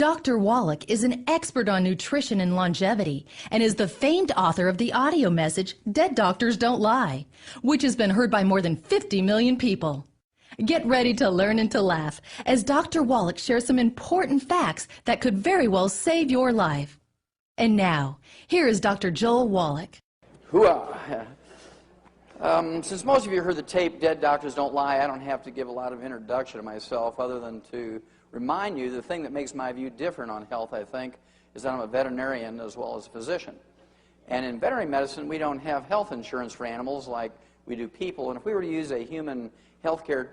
Dr. Wallach is an expert on nutrition and longevity and is the famed author of the audio message, Dead Doctors Don't Lie, which has been heard by more than 50 million people. Get ready to learn and to laugh as Dr. Wallach shares some important facts that could very well save your life. And now, here is Dr. Joel Wallach. Hooah! Since most of you heard the tape, Dead Doctors Don't Lie, I don't have to give a lot of introduction to myself other than to remind you the thing that makes my view different on health, I think, is that I'm a veterinarian as well as a physician. And in veterinary medicine, we don't have health insurance for animals like we do people. And if we were to use a human healthcare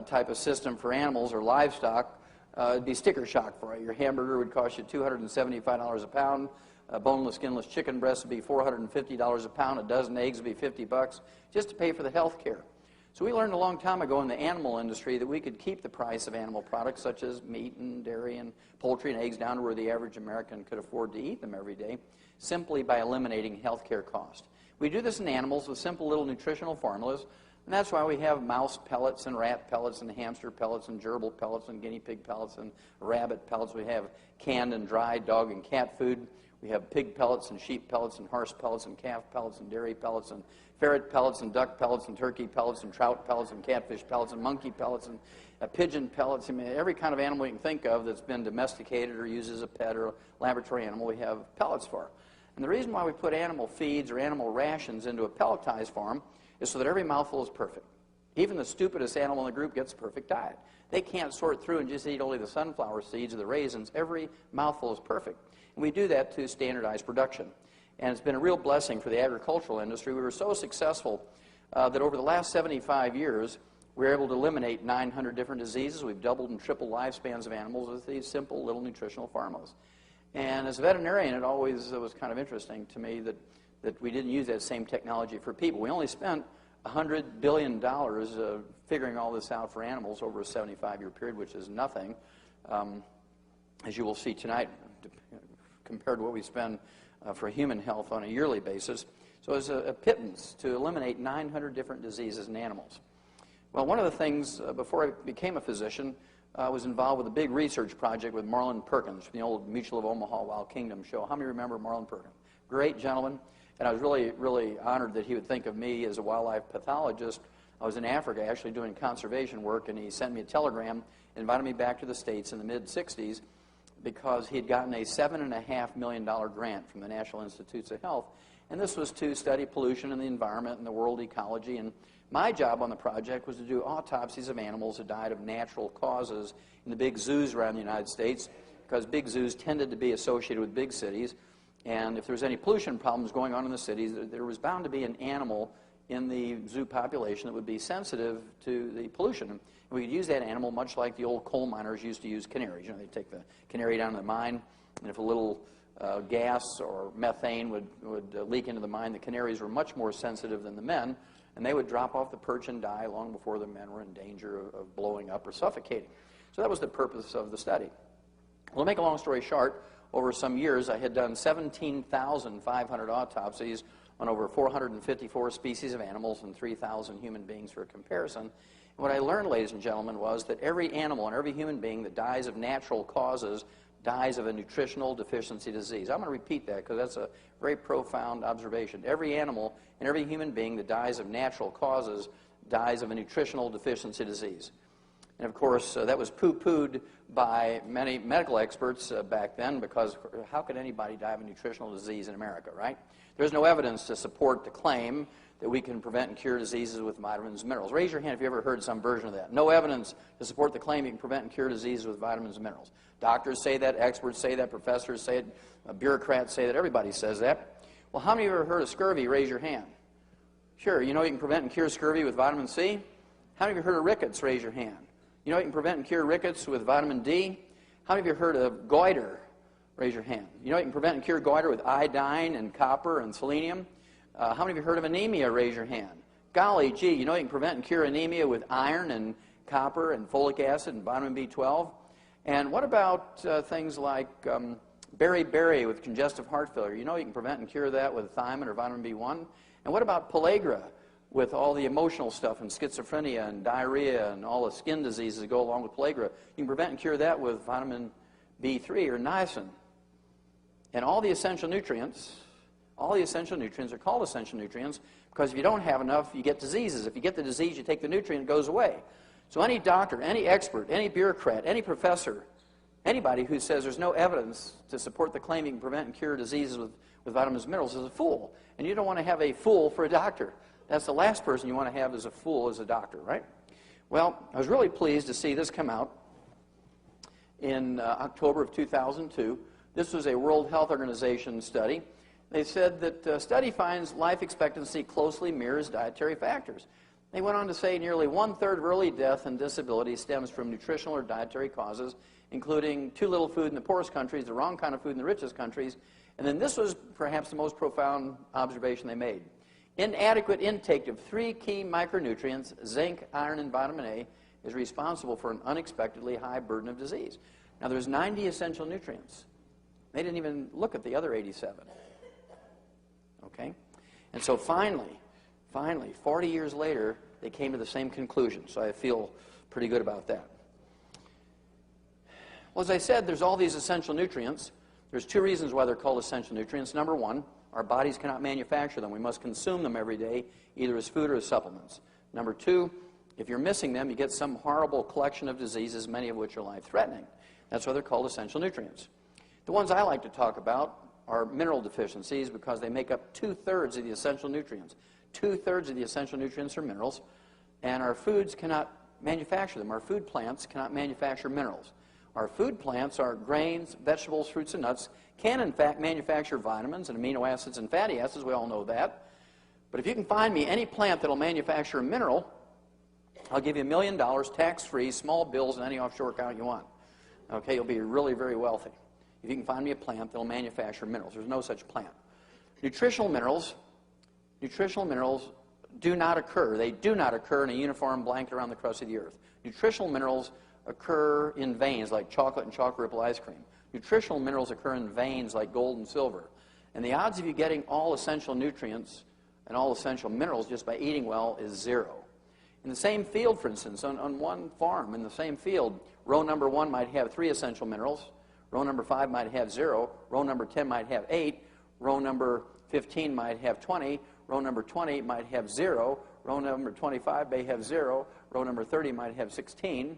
type of system for animals or livestock, it'd be sticker shock for you. Your hamburger would cost you $275 a pound. A boneless, skinless chicken breast would be $450 a pound. A dozen eggs would be 50 bucks just to pay for the health care. So we learned a long time ago in the animal industry that we could keep the price of animal products such as meat and dairy and poultry and eggs down to where the average American could afford to eat them every day simply by eliminating health care cost. We do this in animals with simple little nutritional formulas, and that's why we have mouse pellets and rat pellets and hamster pellets and gerbil pellets and guinea pig pellets and rabbit pellets. We have canned and dried dog and cat food. We have pig pellets and sheep pellets and horse pellets and calf pellets and dairy pellets and ferret pellets and duck pellets and turkey pellets and trout pellets and catfish pellets and monkey pellets and pigeon pellets. I mean, every kind of animal you can think of that's been domesticated or used as a pet or a laboratory animal, we have pellets for. And the reason why we put animal feeds or animal rations into a pelletized form is so that every mouthful is perfect. Even the stupidest animal in the group gets a perfect diet. They can't sort through and just eat only the sunflower seeds or the raisins. Every mouthful is perfect. And we do that to standardize production. And it's been a real blessing for the agricultural industry. We were so successful that over the last 75 years, we were able to eliminate 900 different diseases. We've doubled and tripled lifespans of animals with these simple little nutritional formulas. And as a veterinarian, it always was kind of interesting to me that we didn't use that same technology for people. We only spent $100 billion figuring all this out for animals over a 75-year period, which is nothing, as you will see tonight, compared to what we spend for human health on a yearly basis. So it's a pittance to eliminate 900 different diseases in animals. Well, one of the things, before I became a physician, I was involved with a big research project with Marlin Perkins from the old Mutual of Omaha Wild Kingdom show. How many remember Marlin Perkins? Great gentleman. And I was really, really honored that he would think of me as a wildlife pathologist. I was in Africa actually doing conservation work, and he sent me a telegram, invited me back to the States in the mid-'60s because he had gotten a $7.5 million grant from the National Institutes of Health. And this was to study pollution in the environment and the world ecology. And my job on the project was to do autopsies of animals that died of natural causes in the big zoos around the United States, because big zoos tended to be associated with big cities. And if there was any pollution problems going on in the cities, there was bound to be an animal in the zoo population that would be sensitive to the pollution. And we could use that animal much like the old coal miners used to use canaries. You know, they'd take the canary down to the mine, and if a little gas or methane would leak into the mine, the canaries were much more sensitive than the men, and they would drop off the perch and die long before the men were in danger of blowing up or suffocating. So that was the purpose of the study. Well, to make a long story short, over some years, I had done 17,500 autopsies on over 454 species of animals and 3,000 human beings for comparison. And what I learned, ladies and gentlemen, was that every animal and every human being that dies of natural causes dies of a nutritional deficiency disease. I'm going to repeat that because that's a very profound observation. Every animal and every human being that dies of natural causes dies of a nutritional deficiency disease. And of course, that was poo-pooed by many medical experts back then, because how could anybody die of a nutritional disease in America, right? There's no evidence to support the claim that we can prevent and cure diseases with vitamins and minerals. Raise your hand if you ever heard some version of that. No evidence to support the claim you can prevent and cure diseases with vitamins and minerals. Doctors say that, experts say that, professors say it, bureaucrats say that, everybody says that. Well, how many of you have ever heard of scurvy? Raise your hand. Sure, you know you can prevent and cure scurvy with vitamin C? How many of you have heard of rickets? Raise your hand. You know you can prevent and cure rickets with vitamin D? How many of you have heard of goiter? Raise your hand. You know you can prevent and cure goiter with iodine and copper and selenium? How many of you have heard of anemia? Raise your hand. Golly gee, you know you can prevent and cure anemia with iron and copper and folic acid and vitamin B12? And what about things like beriberi with congestive heart failure? You know you can prevent and cure that with thiamine or vitamin B1? And what about pellagra with all the emotional stuff and schizophrenia and diarrhea and all the skin diseases that go along with pellagra? You can prevent and cure that with vitamin B3, or niacin. And all the essential nutrients are called essential nutrients because if you don't have enough, you get diseases. If you get the disease, you take the nutrient, it goes away. So any doctor, any expert, any bureaucrat, any professor, anybody who says there's no evidence to support the claim you can prevent and cure diseases with vitamins and minerals is a fool. And you don't want to have a fool for a doctor. That's the last person you want to have as a fool as a doctor, right? Well, I was really pleased to see this come out in October of 2002. This was a World Health Organization study. They said that the study finds life expectancy closely mirrors dietary factors. They went on to say nearly 1/3 of early death and disability stems from nutritional or dietary causes, including too little food in the poorest countries, the wrong kind of food in the richest countries, and then this was perhaps the most profound observation they made. Inadequate intake of 3 key micronutrients, zinc, iron, and vitamin A, is responsible for an unexpectedly high burden of disease. Now, there's 90 essential nutrients. They didn't even look at the other 87. Okay? And so finally, 40 years later, they came to the same conclusion. So I feel pretty good about that. Well, as I said, there's all these essential nutrients. There's 2 reasons why they're called essential nutrients. Number 1, our bodies cannot manufacture them. We must consume them every day, either as food or as supplements. Number 2, if you're missing them, you get some horrible collection of diseases, many of which are life-threatening. That's why they're called essential nutrients. The ones I like to talk about are mineral deficiencies because they make up 2/3 of the essential nutrients. 2/3 of the essential nutrients are minerals, and our foods cannot manufacture them. Our food plants cannot manufacture minerals. Our food plants, our grains, vegetables, fruits, and nuts, can in fact manufacture vitamins and amino acids and fatty acids. We all know that. But if you can find me any plant that will manufacture a mineral, I'll give you $1 million, tax-free, small bills in any offshore account you want. Okay, you'll be really, very wealthy if you can find me a plant that will manufacture minerals. There's no such plant. Nutritional minerals do not occur. They do not occur in a uniform blanket around the crust of the earth. Nutritional minerals occur in veins like chocolate and chocolate ripple ice cream. Nutritional minerals occur in veins like gold and silver. And the odds of you getting all essential nutrients and all essential minerals just by eating well is 0. In the same field, for instance, on one farm, in the same field, row number 1 might have 3 essential minerals, row number 5 might have 0, row number 10 might have 8, row number 15 might have 20, row number 20 might have 0, row number 25 may have 0, row number 30 might have 16.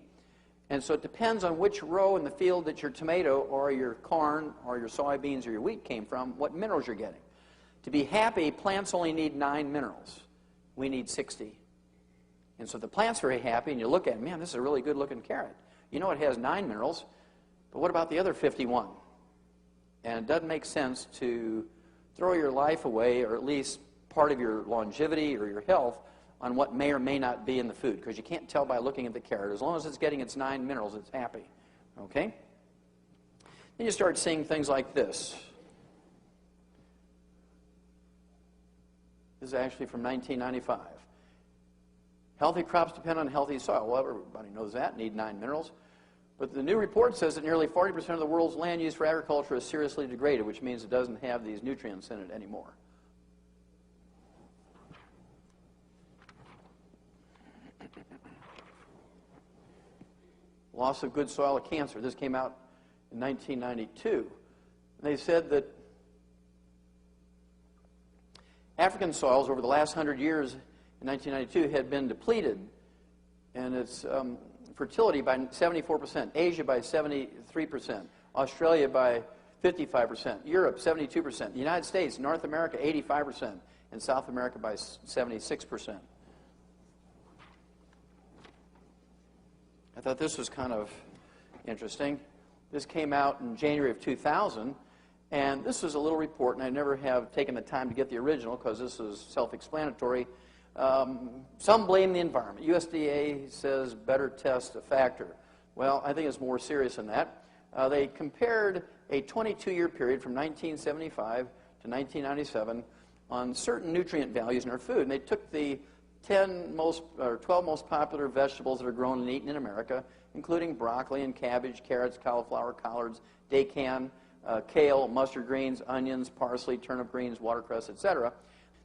And so it depends on which row in the field that your tomato or your corn or your soybeans or your wheat came from, what minerals you're getting. To be happy, plants only need 9 minerals. We need 60. And so if the plant's very happy and you look at it, man, this is a really good-looking carrot. You know it has 9 minerals, but what about the other 51? And it doesn't make sense to throw your life away, or at least part of your longevity or your health, on what may or may not be in the food, because you can't tell by looking at the carrot. As long as it's getting its 9 minerals, it's happy. Okay? Then you start seeing things like this. This is actually from 1995. Healthy crops depend on healthy soil. Well, everybody knows that, need 9 minerals. But the new report says that nearly 40% of the world's land used for agriculture is seriously degraded, which means it doesn't have these nutrients in it anymore. Loss of good soil of cancer. This came out in 1992. And they said that African soils over the last 100 years in 1992 had been depleted in its fertility by 74%, Asia by 73%, Australia by 55%, Europe 72%, the United States, North America 85%, and South America by 76%. I thought this was kind of interesting. This came out in January of 2000, and this was a little report, and I never have taken the time to get the original because this is self-explanatory. Some blame the environment. USDA says better test a factor. Well, I think it's more serious than that. They compared a 22-year period from 1975 to 1997 on certain nutrient values in our food, and they took the 12 most popular vegetables that are grown and eaten in America, including broccoli and cabbage, carrots, cauliflower, collards, daikon, kale, mustard greens, onions, parsley, turnip greens, watercress, etc.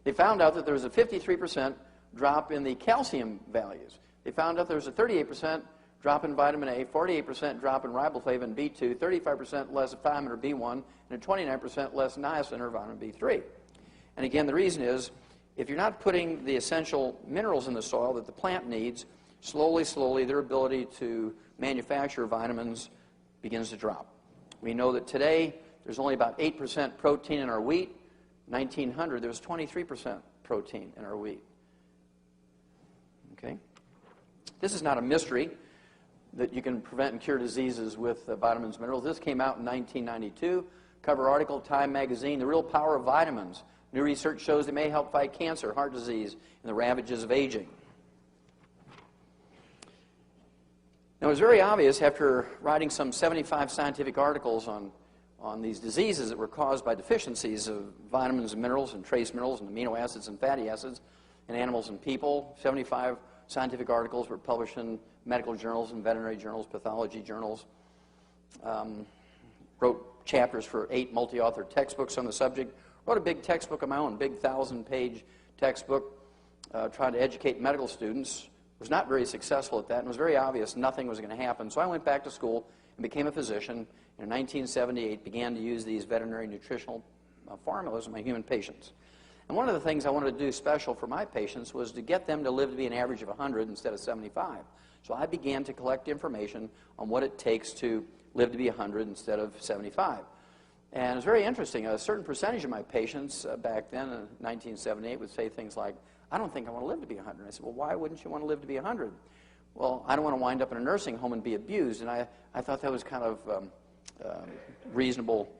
They found out that there was a 53% drop in the calcium values. They found out there was a 38% drop in vitamin A, 48% drop in riboflavin B2, 35% less thiamine or B1, and a 29% less niacin or vitamin B3. And again, the reason is, if you're not putting the essential minerals in the soil that the plant needs, slowly, their ability to manufacture vitamins begins to drop. We know that today there's only about 8% protein in our wheat. 1900, there was 23% protein in our wheat. Okay? This is not a mystery that you can prevent and cure diseases with vitamins and minerals. This came out in 1992, cover article, Time magazine, The Real Power of Vitamins. New research shows they may help fight cancer, heart disease, and the ravages of aging. Now, it was very obvious after writing some 75 scientific articles on these diseases that were caused by deficiencies of vitamins and minerals and trace minerals and amino acids and fatty acids in animals and people. 75 scientific articles were published in medical journals and veterinary journals, pathology journals. Wrote chapters for 8 multi-author textbooks on the subject. Wrote a big textbook of my own, big 1,000-page textbook, trying to educate medical students. Was not very successful at that, and it was very obvious nothing was going to happen. So I went back to school and became a physician. In 1978, began to use these veterinary nutritional formulas in my human patients. And one of the things I wanted to do special for my patients was to get them to live to be an average of 100 instead of 75. So I began to collect information on what it takes to live to be 100 instead of 75. And it's very interesting. A certain percentage of my patients back then, in 1978, would say things like, I don't think I want to live to be 100. I said, well, why wouldn't you want to live to be 100? Well, I don't want to wind up in a nursing home and be abused. And I thought that was kind of reasonable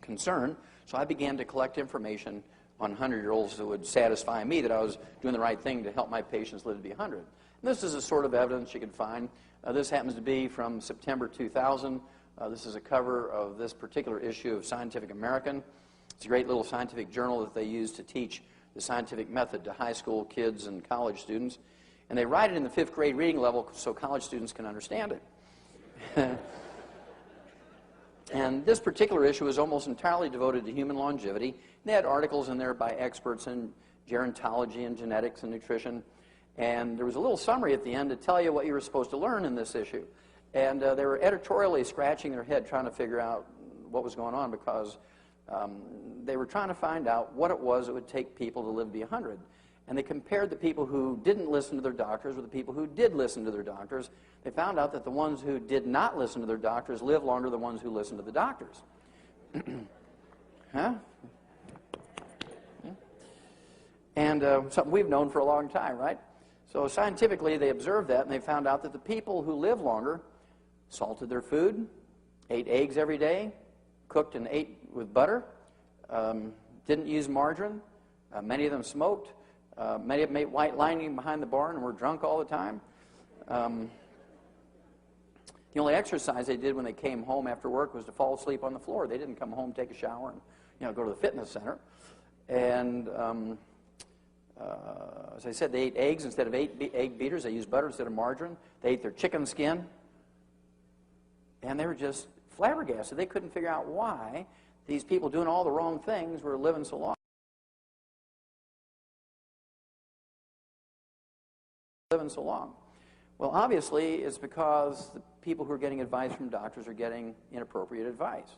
concern. So I began to collect information on 100-year-olds that would satisfy me that I was doing the right thing to help my patients live to be 100. And this is a sort of evidence you can find. This happens to be from September 2000. This is a cover of this particular issue of Scientific American. It's a great little scientific journal that they use to teach the scientific method to high school kids and college students. And they write it in the 5th grade reading level so college students can understand it. And this particular issue is almost entirely devoted to human longevity. And they had articles in there by experts in gerontology and genetics and nutrition. And there was a little summary at the end to tell you what you were supposed to learn in this issue. And they were editorially scratching their head trying to figure out what was going on, because they were trying to find out what it was it would take people to live to be 100. And they compared the people who didn't listen to their doctors with the people who did listen to their doctors. They found out that the ones who did not listen to their doctors lived longer than the ones who listened to the doctors. Huh? And something we've known for a long time, right? So scientifically, they observed that, and they found out that the people who live longer salted their food, ate eggs every day, cooked and ate with butter, didn't use margarine. Many of them smoked. Many of them ate white lining behind the barn and were drunk all the time. The only exercise they did when they came home after work was to fall asleep on the floor. They didn't come home, take a shower, and go to the fitness center. And as I said, they ate eggs instead of egg beaters. They used butter instead of margarine. They ate their chicken skin. And they were just flabbergasted. They couldn't figure out why these people doing all the wrong things were living so long. Well, obviously, it's because the people who are getting advice from doctors are getting inappropriate advice.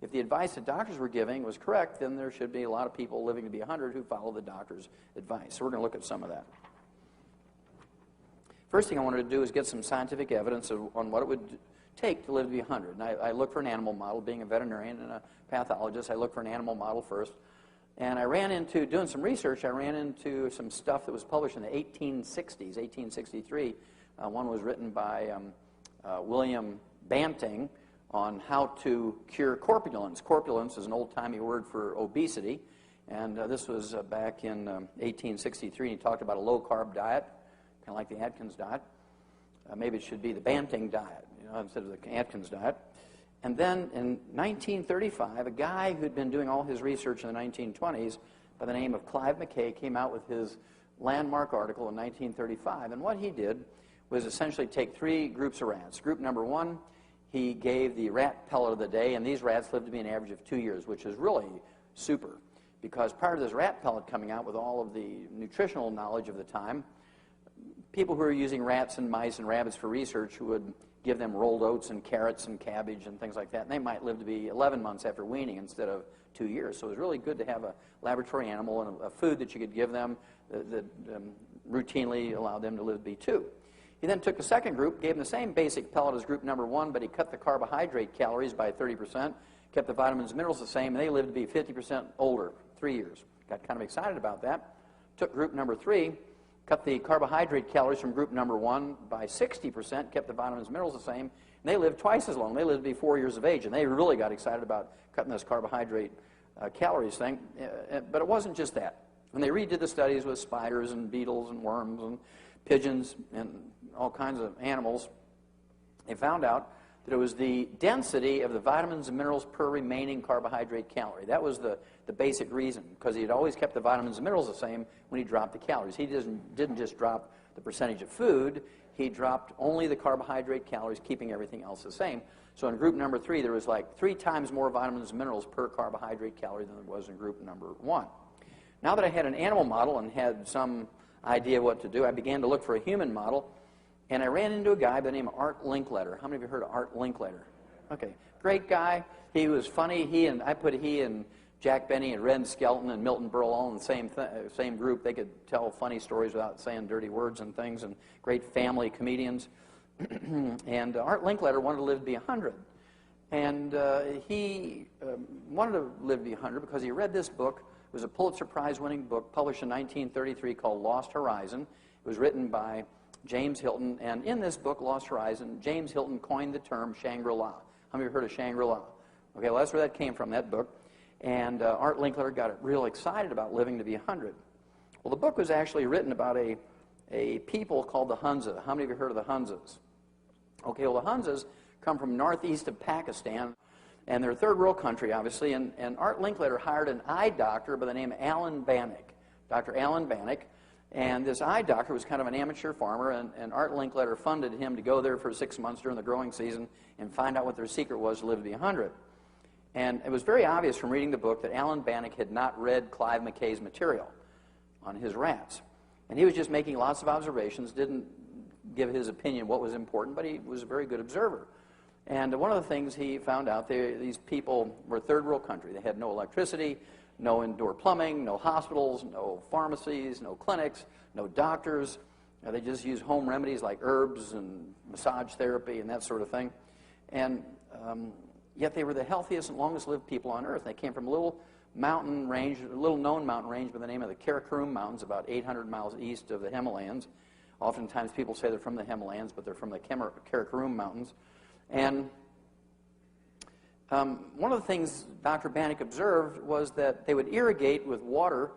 If the advice that doctors were giving was correct, then there should be a lot of people living to be 100 who follow the doctor's advice. So we're going to look at some of that. First thing I wanted to do is get some scientific evidence on what it would take to live to be 100. And I looked for an animal model. Being a veterinarian and a pathologist, I looked for an animal model first. And I ran into, doing some research, I ran into some stuff that was published in the 1860s, 1863. One was written by William Banting on how to cure corpulence. Corpulence is an old-timey word for obesity. And this was back in 1863. And he talked about a low-carb diet, kind of like the Atkins diet. Maybe it should be the Banting diet, instead of the Atkins diet. And then in 1935, a guy who'd been doing all his research in the 1920s by the name of Clive McKay came out with his landmark article in 1935. And what he did was essentially take 3 groups of rats. Group number 1, he gave the rat pellet of the day, and these rats lived to be an average of 2 years, which is really super, because prior to this rat pellet coming out with all of the nutritional knowledge of the time, people who are using rats and mice and rabbits for research who would give them rolled oats and carrots and cabbage and things like that, and they might live to be 11 months after weaning instead of 2 years. So it was really good to have a laboratory animal and a food that you could give them that routinely allowed them to live to be 2. He then took the second group, gave them the same basic pellet as group number 1, but he cut the carbohydrate calories by 30%, kept the vitamins and minerals the same, and they lived to be 50% older, 3 years. Got kind of excited about that. Took group number 3, cut the carbohydrate calories from group number 1 by 60%, kept the vitamins and minerals the same, and they lived twice as long. They lived to be 4 years of age, and they really got excited about cutting this carbohydrate calories thing. But it wasn't just that. When they redid the studies with spiders and beetles and worms and pigeons and all kinds of animals, they found out that it was the density of the vitamins and minerals per remaining carbohydrate calorie. That was the basic reason, because he had always kept the vitamins and minerals the same when he dropped the calories. He didn't just drop the percentage of food, he dropped only the carbohydrate calories, keeping everything else the same. So in group number 3, there was like 3 times more vitamins and minerals per carbohydrate calorie than there was in group number 1. Now that I had an animal model and had some idea what to do, I began to look for a human model, and I ran into a guy by the name of Art Linkletter. How many of you heard of Art Linkletter? Okay, great guy. He was funny. I put he and Jack Benny and Red Skelton and Milton Berle all in the same group. They could tell funny stories without saying dirty words and things, and great family comedians. And Art Linkletter wanted to live to be 100. And he wanted to live to be 100 because he read this book. It was a Pulitzer Prize-winning book published in 1933 called Lost Horizon. It was written by James Hilton, and in this book, Lost Horizon, James Hilton coined the term Shangri-La. How many of you heard of Shangri-La? Okay, well, that's where that came from, that book. And Art Linkletter got real excited about living to be 100. Well, the book was actually written about a people called the Hunza. How many of you heard of the Hunzas? Okay, well, the Hunzas come from northeast of Pakistan, and they're a third world country, obviously, and Art Linkletter hired an eye doctor by the name of Alan Bannock, Dr. Alan Bannock, and this eye doctor was kind of an amateur farmer, and Art Linkletter funded him to go there for 6 months during the growing season and find out what their secret was to live to be 100. And it was very obvious from reading the book that Alan Bannock had not read Clive McKay's material on his rats. And he was just making lots of observations, didn't give his opinion what was important, but he was a very good observer. And one of the things he found out, these people were a third world country. They had no electricity, no indoor plumbing, no hospitals, no pharmacies, no clinics, no doctors. They just used home remedies like herbs and massage therapy and that sort of thing. And yet they were the healthiest and longest lived people on earth. They came from a little mountain range, a little known mountain range by the name of the Karakoram Mountains, about 800 miles east of the Himalayas. Oftentimes people say they're from the Himalayas, but they're from the Karakoram Mountains. And one of the things Dr. Bannock observed was that they would irrigate with water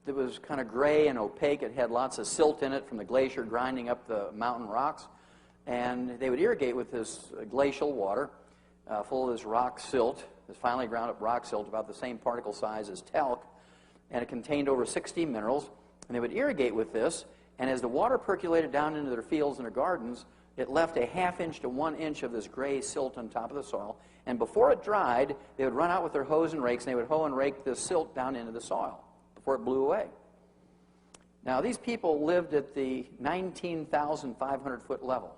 that was kind of gray and opaque. It had lots of silt in it from the glacier grinding up the mountain rocks. And they would irrigate with this glacial water full of this rock silt, this finely ground up rock silt, about the same particle size as talc. And it contained over 60 minerals. And they would irrigate with this. And as the water percolated down into their fields and their gardens, it left a ½ inch to 1 inch of this gray silt on top of the soil. And before it dried, they would run out with their hoes and rakes, and they would hoe and rake this silt down into the soil before it blew away. Now, these people lived at the 19,500-foot level.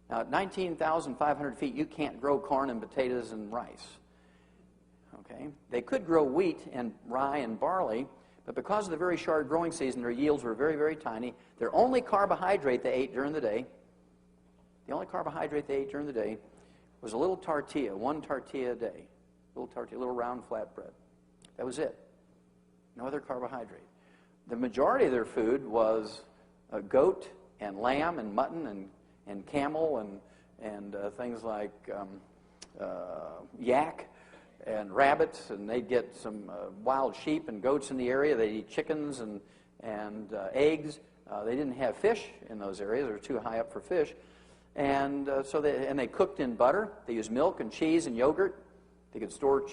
Now, at 19,500 feet, you can't grow corn and potatoes and rice. Okay? They could grow wheat and rye and barley, but because of the very short growing season, their yields were very, very tiny. Their only carbohydrate they ate during the day, was a little tortilla, 1 tortilla a day. Little round flatbread. That was it. No other carbohydrate. The majority of their food was goat and lamb and mutton and camel and things like yak and rabbits, and they'd get some wild sheep and goats in the area. They'd eat chickens and eggs. They didn't have fish in those areas. They were too high up for fish. And so they cooked in butter. They used milk and cheese and yogurt. They could store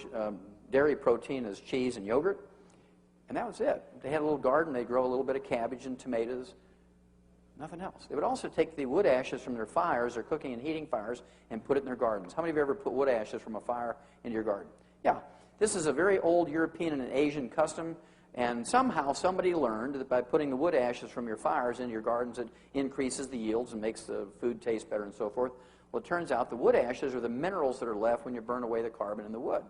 dairy protein as cheese and yogurt. And that was it. They had a little garden. They'd grow a little bit of cabbage and tomatoes. Nothing else. They would also take the wood ashes from their fires, their cooking and heating fires, and put it in their gardens. How many of you ever put wood ashes from a fire into your garden? Yeah. This is a very old European and Asian custom. And somehow somebody learned that by putting the wood ashes from your fires into your gardens, it increases the yields and makes the food taste better and so forth. Well, it turns out the wood ashes are the minerals that are left when you burn away the carbon in the wood.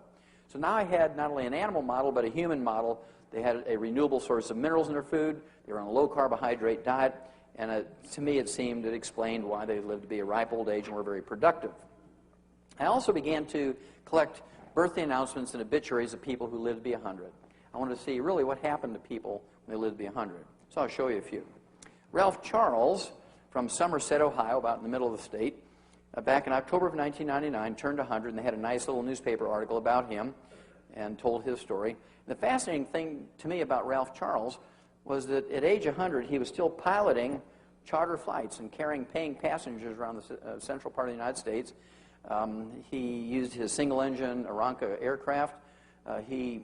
So now I had not only an animal model, but a human model. They had a renewable source of minerals in their food. They were on a low-carbohydrate diet. And to me, it seemed it explained why they lived to be a ripe old age and were very productive. I also began to collect birthday announcements and obituaries of people who lived to be 100. I wanted to see really what happened to people when they lived to be 100. So I'll show you a few. Ralph Charles from Somerset, Ohio, about in the middle of the state, back in October of 1999, turned 100, and they had a nice little newspaper article about him and told his story. And the fascinating thing to me about Ralph Charles was that at age 100, he was still piloting charter flights and carrying paying passengers around the central part of the United States. He used his single-engine Aranca aircraft. He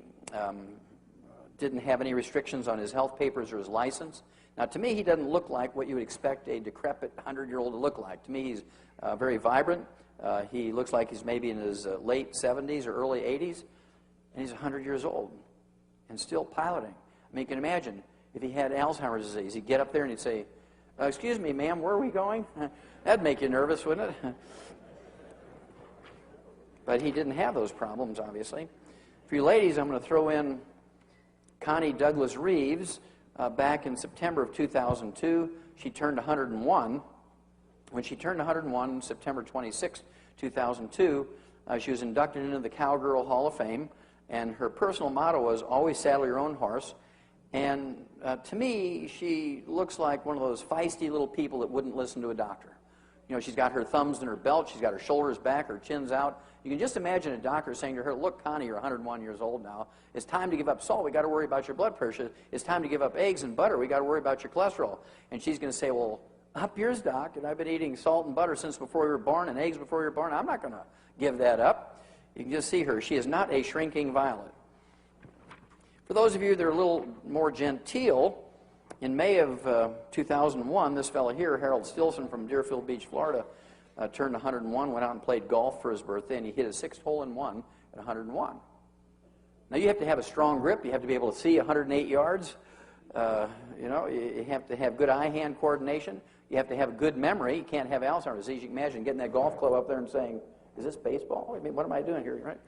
didn't have any restrictions on his health papers or his license. Now, to me, he doesn't look like what you would expect a decrepit 100-year-old to look like. To me, he's very vibrant. He looks like he's maybe in his late 70s or early 80s, and he's 100 years old and still piloting. I mean, you can imagine if he had Alzheimer's disease, he'd get up there and he'd say, "Excuse me, ma'am, where are we going?" That'd make you nervous, wouldn't it? But he didn't have those problems, obviously. For you ladies, I'm going to throw in Connie Douglas Reeves. Back in September of 2002, she turned 101. When she turned 101, September 26, 2002, she was inducted into the Cowgirl Hall of Fame, and her personal motto was, "Always saddle your own horse." And to me, she looks like one of those feisty little people that wouldn't listen to a doctor. You know, she's got her thumbs in her belt, she's got her shoulders back, her chin's out. You can just imagine a doctor saying to her, "Look, Connie, you're 101 years old now. It's time to give up salt. We got to worry about your blood pressure. It's time to give up eggs and butter. We got to worry about your cholesterol." And she's going to say, "Well, up yours, doc, and I've been eating salt and butter since before you were born and eggs before you were born. I'm not going to give that up." You can just see her. She is not a shrinking violet. For those of you that are a little more genteel, in May of 2001, this fellow here, Harold Stilson from Deerfield Beach, Florida, turned 101, went out and played golf for his birthday, and he hit a 6th hole-in-one at 101. Now, you have to have a strong grip. You have to be able to see 108 yards. You know, you have to have good eye-hand coordination. You have to have a good memory. You can't have Alzheimer's disease. You can imagine getting that golf club up there and saying, "Is this baseball? I mean, what am I doing here?" Right?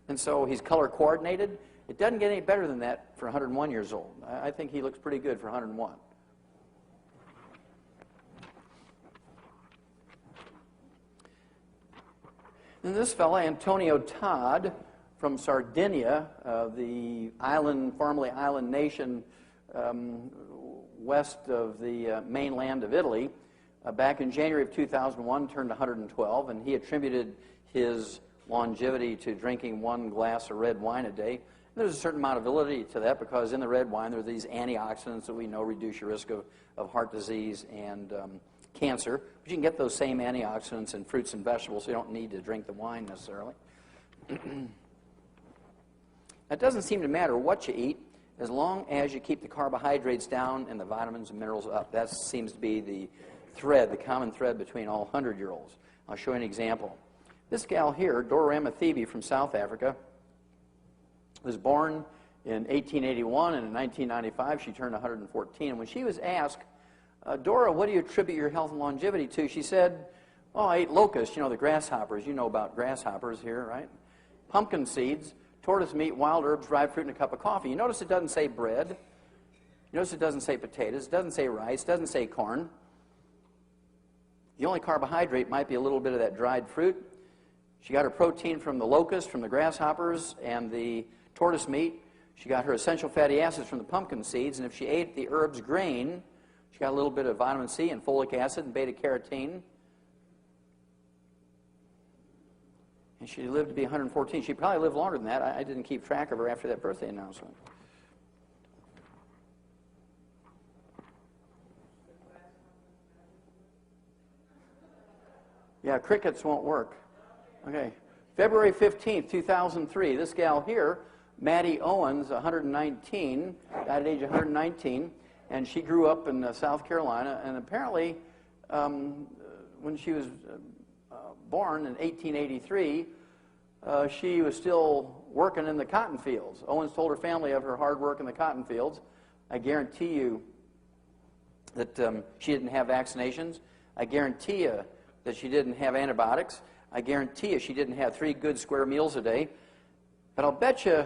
And so he's color coordinated. It doesn't get any better than that for 101 years old. I think he looks pretty good for 101. And this fellow, Antonio Todd, from Sardinia, the island, formerly island nation west of the mainland of Italy, back in January of 2001, turned 112, and he attributed his longevity to drinking 1 glass of red wine a day. There's a certain amount of validity to that because in the red wine there are these antioxidants that we know reduce your risk of heart disease and cancer. But you can get those same antioxidants in fruits and vegetables, so you don't need to drink the wine necessarily. It doesn't seem to matter what you eat as long as you keep the carbohydrates down and the vitamins and minerals up. That seems to be the thread, the common thread between all 100-year-olds. I'll show you an example. This gal here, Dora Amathebe from South Africa, was born in 1881, and in 1995 she turned 114. And when she was asked, "Dora, what do you attribute your health and longevity to?" she said, "Oh, I ate locusts, you know, the grasshoppers. You know about grasshoppers here, right? Pumpkin seeds, tortoise meat, wild herbs, dried fruit, and a cup of coffee." You notice it doesn't say bread. You notice it doesn't say potatoes. It doesn't say rice. It doesn't say corn. The only carbohydrate might be a little bit of that dried fruit. She got her protein from the locusts, from the grasshoppers, and the tortoise meat. She got her essential fatty acids from the pumpkin seeds, and if she ate the herb's grain, she got a little bit of vitamin C and folic acid and beta-carotene. And she lived to be 114. She probably lived longer than that. I didn't keep track of her after that birthday announcement. Yeah, crickets won't work. Okay. February 15th, 2003, this gal here, Maddie Owens, 119, died at age 119, and she grew up in South Carolina, and apparently when she was born in 1883, she was still working in the cotton fields. Owens told her family of her hard work in the cotton fields. I guarantee you that she didn't have vaccinations. I guarantee you that she didn't have antibiotics. I guarantee you she didn't have 3 good square meals a day. But I'll bet you,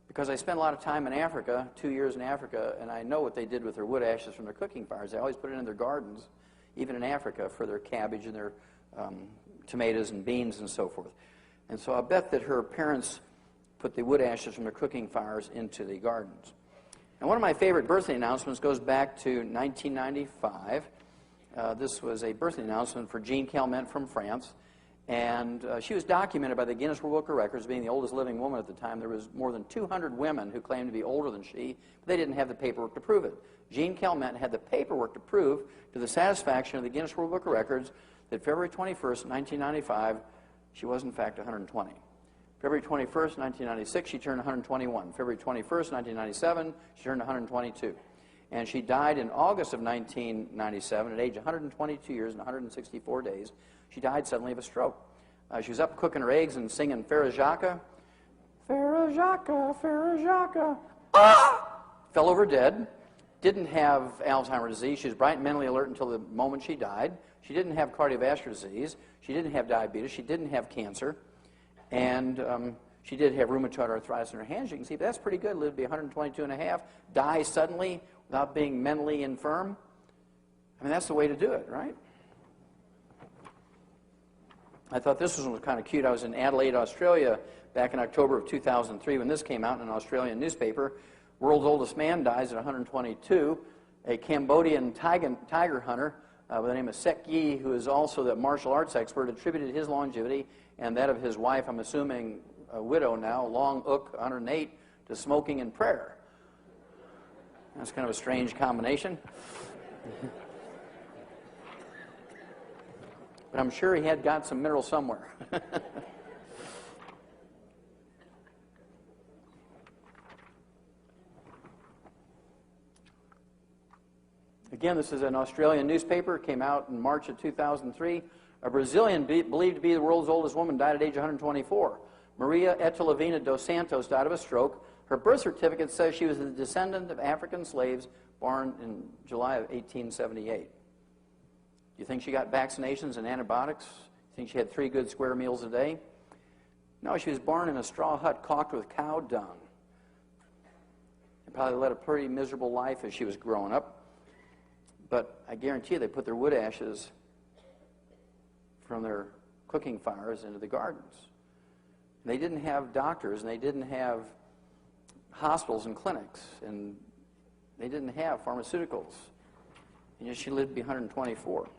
because I spent a lot of time in Africa, 2 years in Africa, and I know what they did with their wood ashes from their cooking fires. They always put it in their gardens, even in Africa, for their cabbage and their tomatoes and beans and so forth. And so I'll bet that her parents put the wood ashes from their cooking fires into the gardens. And one of my favorite birthday announcements goes back to 1995. This was a birthday announcement for Jean Calment from France. And she was documented by the Guinness World Book of Records being the oldest living woman at the time. There was more than 200 women who claimed to be older than she, but they didn't have the paperwork to prove it. Jean Calment had the paperwork to prove, to the satisfaction of the Guinness World Book of Records, that February 21st, 1995, she was in fact 120. February 21st, 1996, she turned 121. February 21st, 1997, she turned 122. And she died in August of 1997 at age 122 years and 164 days. She died suddenly of a stroke. She was up cooking her eggs and singing Frère Jacques. Frère Jacques, Frère Jacques. Ah! Fell over dead. Didn't have Alzheimer's disease. She was bright and mentally alert until the moment she died. She didn't have cardiovascular disease. She didn't have diabetes. She didn't have cancer. And she did have rheumatoid arthritis in her hands. You can see, but that's pretty good. Lived to be 122 and a half. Die suddenly without being mentally infirm. I mean, that's the way to do it, right? I thought this one was kind of cute. I was in Adelaide, Australia, back in October of 2003 when this came out in an Australian newspaper. World's oldest man dies at 122. A Cambodian tiger hunter by the name of Sek Yi, who is also the martial arts expert, attributed his longevity and that of his wife, I'm assuming a widow now, Long Uk, 108, to smoking and prayer. That's kind of a strange combination. But I'm sure he had got some mineral somewhere. Again, this is an Australian newspaper. It came out in March of 2003. A Brazilian believed to be the world's oldest woman died at age 124. Maria Etelvina dos Santos died of a stroke. Her birth certificate says she was a descendant of African slaves born in July of 1878. Do you think she got vaccinations and antibiotics? Do you think she had 3 good square meals a day? No, she was born in a straw hut caulked with cow dung. And probably led a pretty miserable life as she was growing up. But I guarantee you they put their wood ashes from their cooking fires into the gardens. And they didn't have doctors, and they didn't have hospitals and clinics, and they didn't have pharmaceuticals. And yet she lived to be 124.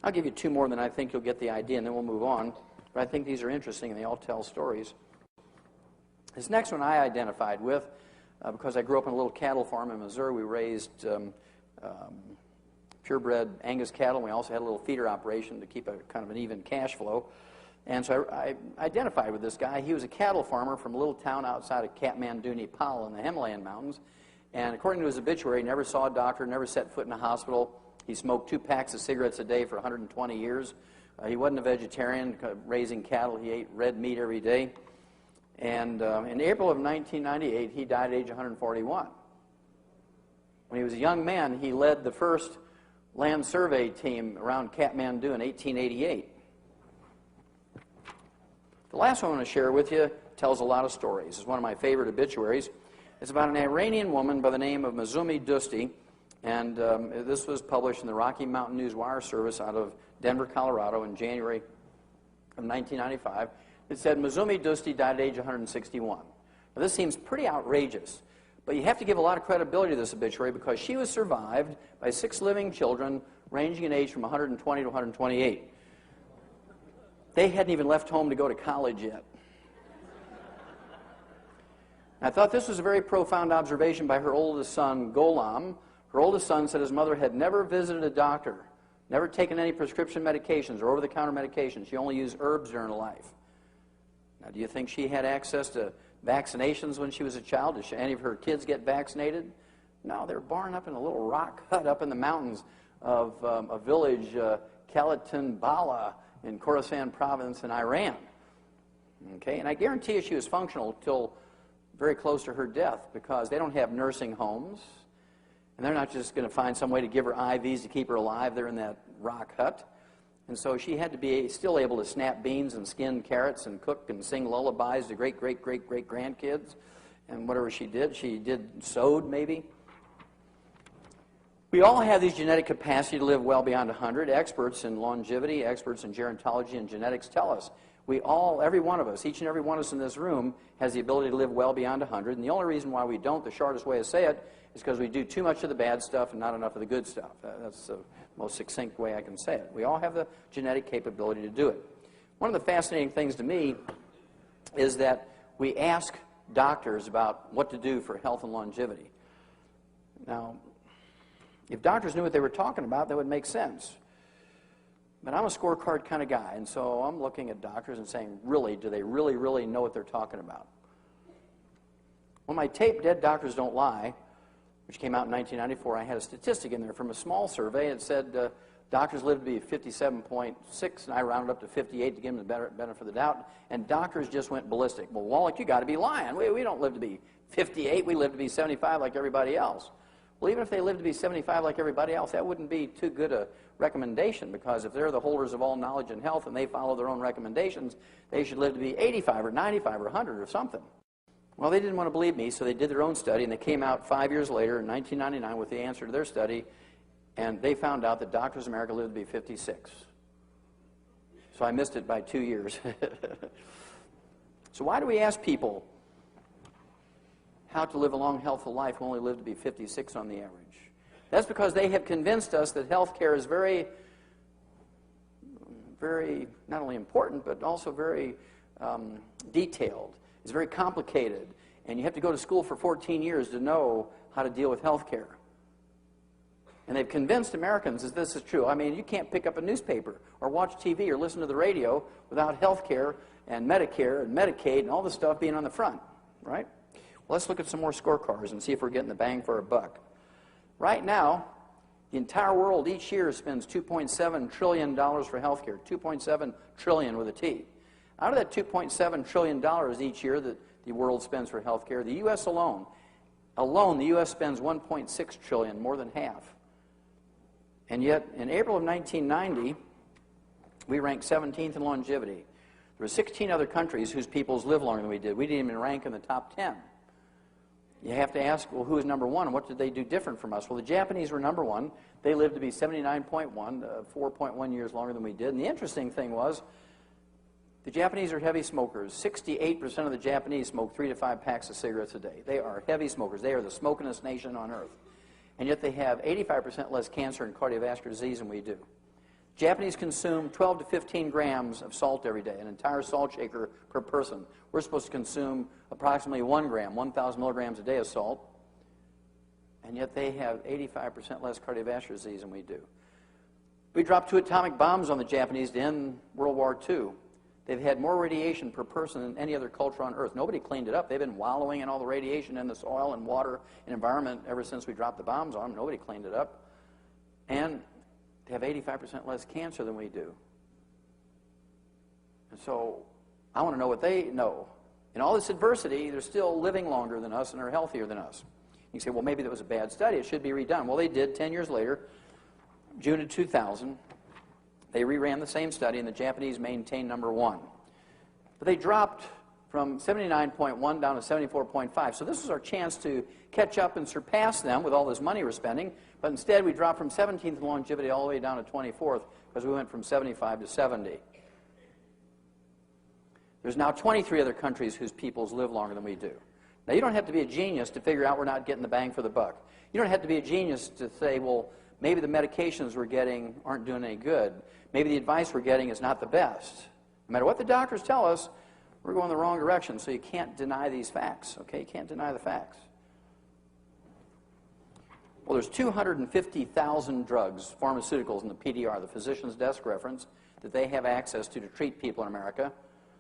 I'll give you 2 more, then I think you'll get the idea, and then we'll move on. But I think these are interesting, and they all tell stories. This next one I identified with, because I grew up in a little cattle farm in Missouri. We raised purebred Angus cattle, and we also had a little feeder operation to keep a kind of an even cash flow. And so I identified with this guy. He was a cattle farmer from a little town outside of Kathmandu, Nepal in the Himalayan mountains. And according to his obituary, he never saw a doctor, never set foot in a hospital. He smoked 2 packs of cigarettes a day for 120 years. He wasn't a vegetarian, raising cattle. He ate red meat every day. And in April of 1998, he died at age 141. When he was a young man, he led the first land survey team around Kathmandu in 1888. The last one I want to share with you tells a lot of stories. It's one of my favorite obituaries. It's about an Iranian woman by the name of Mazumi Dusti, and this was published in the Rocky Mountain News Wire Service out of Denver, Colorado in January of 1995. It said, Mazumi Dusti died at age 161. Now, this seems pretty outrageous, but you have to give a lot of credibility to this obituary because she was survived by 6 living children ranging in age from 120 to 128. They hadn't even left home to go to college yet. I thought this was a very profound observation by her oldest son, Golam. Her oldest son said his mother had never visited a doctor, never taken any prescription medications or over-the-counter medications. She only used herbs during her life. Now, do you think she had access to vaccinations when she was a child? Did any of her kids get vaccinated? No, they were born up in a little rock hut up in the mountains of a village, Kalatin Bala, in Khorasan province in Iran. Okay, and I guarantee you she was functional till very close to her death, because they don't have nursing homes, and they're not just going to find some way to give her IVs to keep her alive. They're in that rock hut. And so she had to be still able to snap beans and skin carrots and cook and sing lullabies to great-great-great-great-grandkids. And whatever she did sewed maybe. We all have these genetic capacity to live well beyond 100. Experts in longevity, experts in gerontology and genetics tell us. We all, every one of us, each and every one of us in this room has the ability to live well beyond 100. And the only reason why we don't, the shortest way to say it, is because we do too much of the bad stuff and not enough of the good stuff. That's the most succinct way I can say it. We all have the genetic capability to do it. One of the fascinating things to me is that we ask doctors about what to do for health and longevity. Now, if doctors knew what they were talking about, that would make sense. But I'm a scorecard kind of guy, and so I'm looking at doctors and saying, really, do they really, really know what they're talking about? When my tape, Dead Doctors Don't Lie, which came out in 1994, I had a statistic in there from a small survey. It said doctors live to be 57.6, and I rounded up to 58 to give them the benefit of the doubt, and doctors just went ballistic. Well, Wallach, you got to be lying. We don't live to be 58. We live to be 75 like everybody else. Well, even if they live to be 75 like everybody else, that wouldn't be too good a recommendation, because if they're the holders of all knowledge and health and they follow their own recommendations, they should live to be 85 or 95 or 100 or something. Well, they didn't want to believe me, so they did their own study, and they came out 5 years later in 1999 with the answer to their study, and they found out that doctors in America live to be 56. So I missed it by 2 years. So why do we ask people how to live a long, healthful life who only live to be 56 on the average? That's because they have convinced us that health care is very, very, not only important, but also very detailed. It's very complicated, and you have to go to school for 14 years to know how to deal with health care. And they've convinced Americans that this is true. I mean, you can't pick up a newspaper or watch TV or listen to the radio without health care and Medicare and Medicaid and all this stuff being on the front, right? Well, let's look at some more scorecards and see if we're getting the bang for our buck. Right now, the entire world each year spends $2.7 trillion for health care, 2.7 trillion with a T. Out of that $2.7 trillion each year that the world spends for health care, the U.S. alone, the U.S. spends $1.6 trillion, more than half. And yet, in April of 1990, we ranked 17th in longevity. There were 16 other countries whose peoples live longer than we did. We didn't even rank in the top 10. You have to ask, well, who is number one, and what did they do different from us? Well, the Japanese were number one. They lived to be 79.1, 4.1 years longer than we did. And the interesting thing was, the Japanese are heavy smokers. 68% of the Japanese smoke 3 to 5 packs of cigarettes a day. They are heavy smokers. They are the smokingest nation on earth. And yet they have 85% less cancer and cardiovascular disease than we do. Japanese consume 12 to 15 grams of salt every day, an entire salt shaker per person. We're supposed to consume approximately 1 gram, 1,000 milligrams a day of salt, and yet they have 85% less cardiovascular disease than we do. We dropped 2 atomic bombs on the Japanese to end World War II. They've had more radiation per person than any other culture on Earth. Nobody cleaned it up. They've been wallowing in all the radiation in the soil and water and environment ever since we dropped the bombs on them. Nobody cleaned it up. And they have 85% less cancer than we do. And so I want to know what they know. In all this adversity, they're still living longer than us and are healthier than us. You say, well, maybe that was a bad study. It should be redone. Well, they did 10 years later, June of 2000. They reran the same study, and the Japanese maintained number one. But they dropped from 79.1 down to 74.5. So this was our chance to catch up and surpass them with all this money we're spending. But instead, we dropped from 17th in longevity all the way down to 24th because we went from 75 to 70. There's now 23 other countries whose peoples live longer than we do. Now, you don't have to be a genius to figure out we're not getting the bang for the buck. You don't have to be a genius to say, well, maybe the medications we're getting aren't doing any good. Maybe the advice we're getting is not the best. No matter what the doctors tell us, we're going the wrong direction, so you can't deny these facts, okay? You can't deny the facts. Well, there's 250,000 drugs, pharmaceuticals in the PDR, the physician's desk reference, that they have access to treat people in America.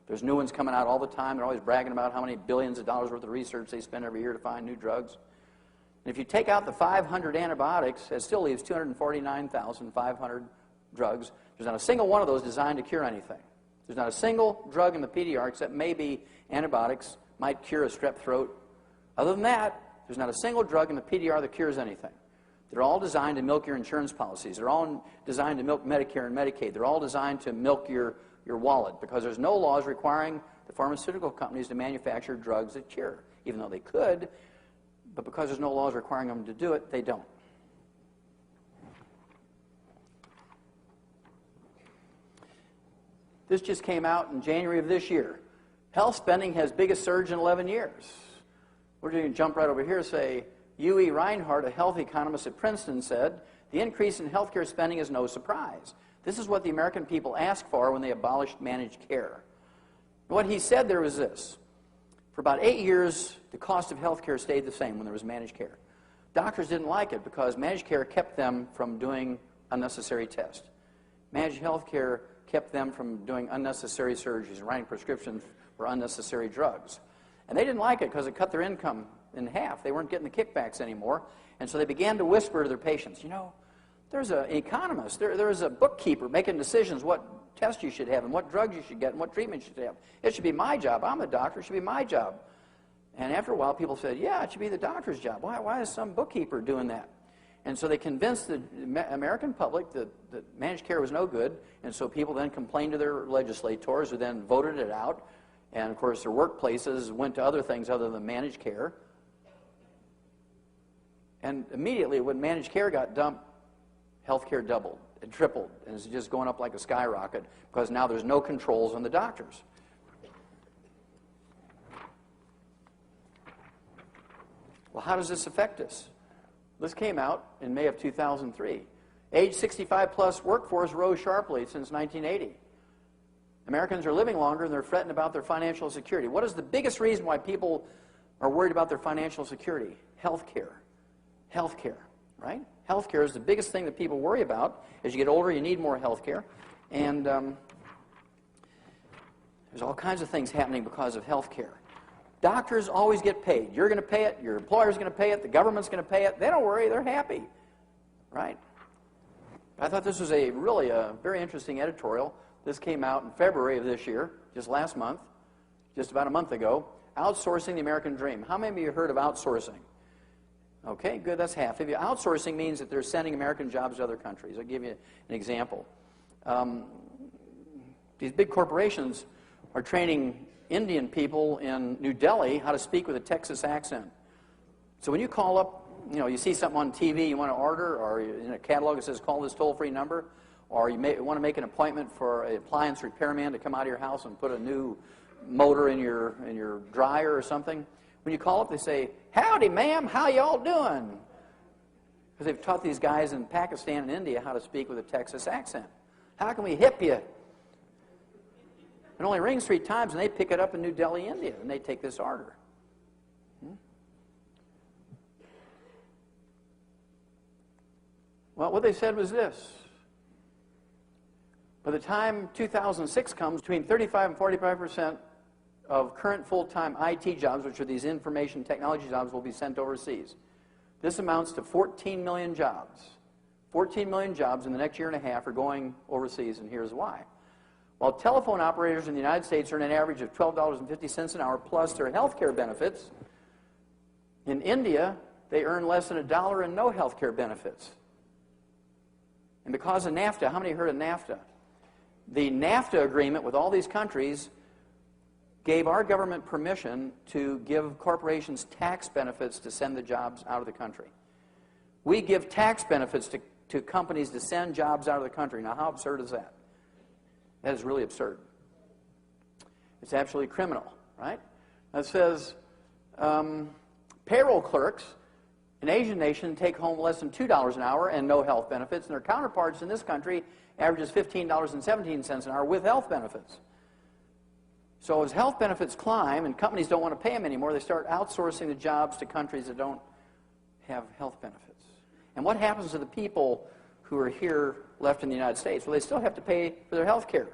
There's new ones coming out all the time. They're always bragging about how many billions of dollars worth of research they spend every year to find new drugs. And if you take out the 500 antibiotics, it still leaves 249,500 drugs. There's not a single one of those designed to cure anything. There's not a single drug in the PDR, except maybe antibiotics, might cure a strep throat. Other than that, there's not a single drug in the PDR that cures anything. They're all designed to milk your insurance policies. They're all designed to milk Medicare and Medicaid. They're all designed to milk your wallet, because there's no laws requiring the pharmaceutical companies to manufacture drugs that cure, even though they could, but because there's no laws requiring them to do it, they don't. This just came out in January of this year. Health spending has biggest surge in 11 years. We're going to jump right over here and say, U.E. Reinhardt, a health economist at Princeton, said, the increase in healthcare spending is no surprise. This is what the American people asked for when they abolished managed care. What he said there was this. For about 8 years, the cost of healthcare stayed the same when there was managed care. Doctors didn't like it because managed care kept them from doing unnecessary tests. Managed healthcare kept them from doing unnecessary surgeries and writing prescriptions for unnecessary drugs. And they didn't like it because it cut their income in half. They weren't getting the kickbacks anymore. And so they began to whisper to their patients, you know, there's an economist, there's a bookkeeper making decisions what tests you should have and what drugs you should get and what treatment you should have. It should be my job. I'm a doctor. It should be my job. And after a while, people said, yeah, it should be the doctor's job. Why is some bookkeeper doing that? And so they convinced the American public that managed care was no good, and so people then complained to their legislators, who then voted it out. And, of course, their workplaces went to other things other than managed care. And immediately, when managed care got dumped, health care doubled. It tripled, and it's just going up like a skyrocket because now there's no controls on the doctors. Well, how does this affect us? This came out in May of 2003. Age 65-plus workforce rose sharply since 1980. Americans are living longer, and they're fretting about their financial security. What is the biggest reason why people are worried about their financial security? Health care. Health care, right? Health care is the biggest thing that people worry about. As you get older, you need more health care. And there's all kinds of things happening because of health care. Doctors always get paid. You're going to pay it. Your employer's going to pay it. The government's going to pay it. They don't worry. They're happy, right? I thought this was really a very interesting editorial. This came out in February of this year, just last month, just about a month ago. Outsourcing the American Dream. How many of you heard of outsourcing? Okay, good. That's half of you. Outsourcing means that they're sending American jobs to other countries. I'll give you an example. These big corporations are training Indian people in New Delhi how to speak with a Texas accent. So when you call up, you see something on TV you want to order, or in a catalog it says call this toll-free number, or you want to make an appointment for an appliance repairman to come out of your house and put a new motor in your dryer or something. When you call up, they say, howdy, ma'am, how y'all doing? Because they've taught these guys in Pakistan and India how to speak with a Texas accent. How can we hip you? It only rings 3 times, and they pick it up in New Delhi, India, and they take this order. Well, what they said was this. By the time 2006 comes, between 35 and 45% of current full-time IT jobs, which are these information technology jobs, will be sent overseas. This amounts to 14 million jobs. 14 million jobs in the next year and a half are going overseas, and here's why. While telephone operators in the United States earn an average of $12.50 an hour plus their health care benefits, in India, they earn less than $1 and no health care benefits. And because of NAFTA, how many heard of NAFTA? The NAFTA agreement with all these countries gave our government permission to give corporations tax benefits to send the jobs out of the country. We give tax benefits to companies to send jobs out of the country. Now, how absurd is that? That is really absurd. It's absolutely criminal, right? It says payroll clerks in Asian nations take home less than $2 an hour and no health benefits, and their counterparts in this country averages $15.17 an hour with health benefits. So as health benefits climb and companies don't want to pay them anymore, they start outsourcing the jobs to countries that don't have health benefits. And what happens to the people who are here left in the United States? Well, they still have to pay for their health care.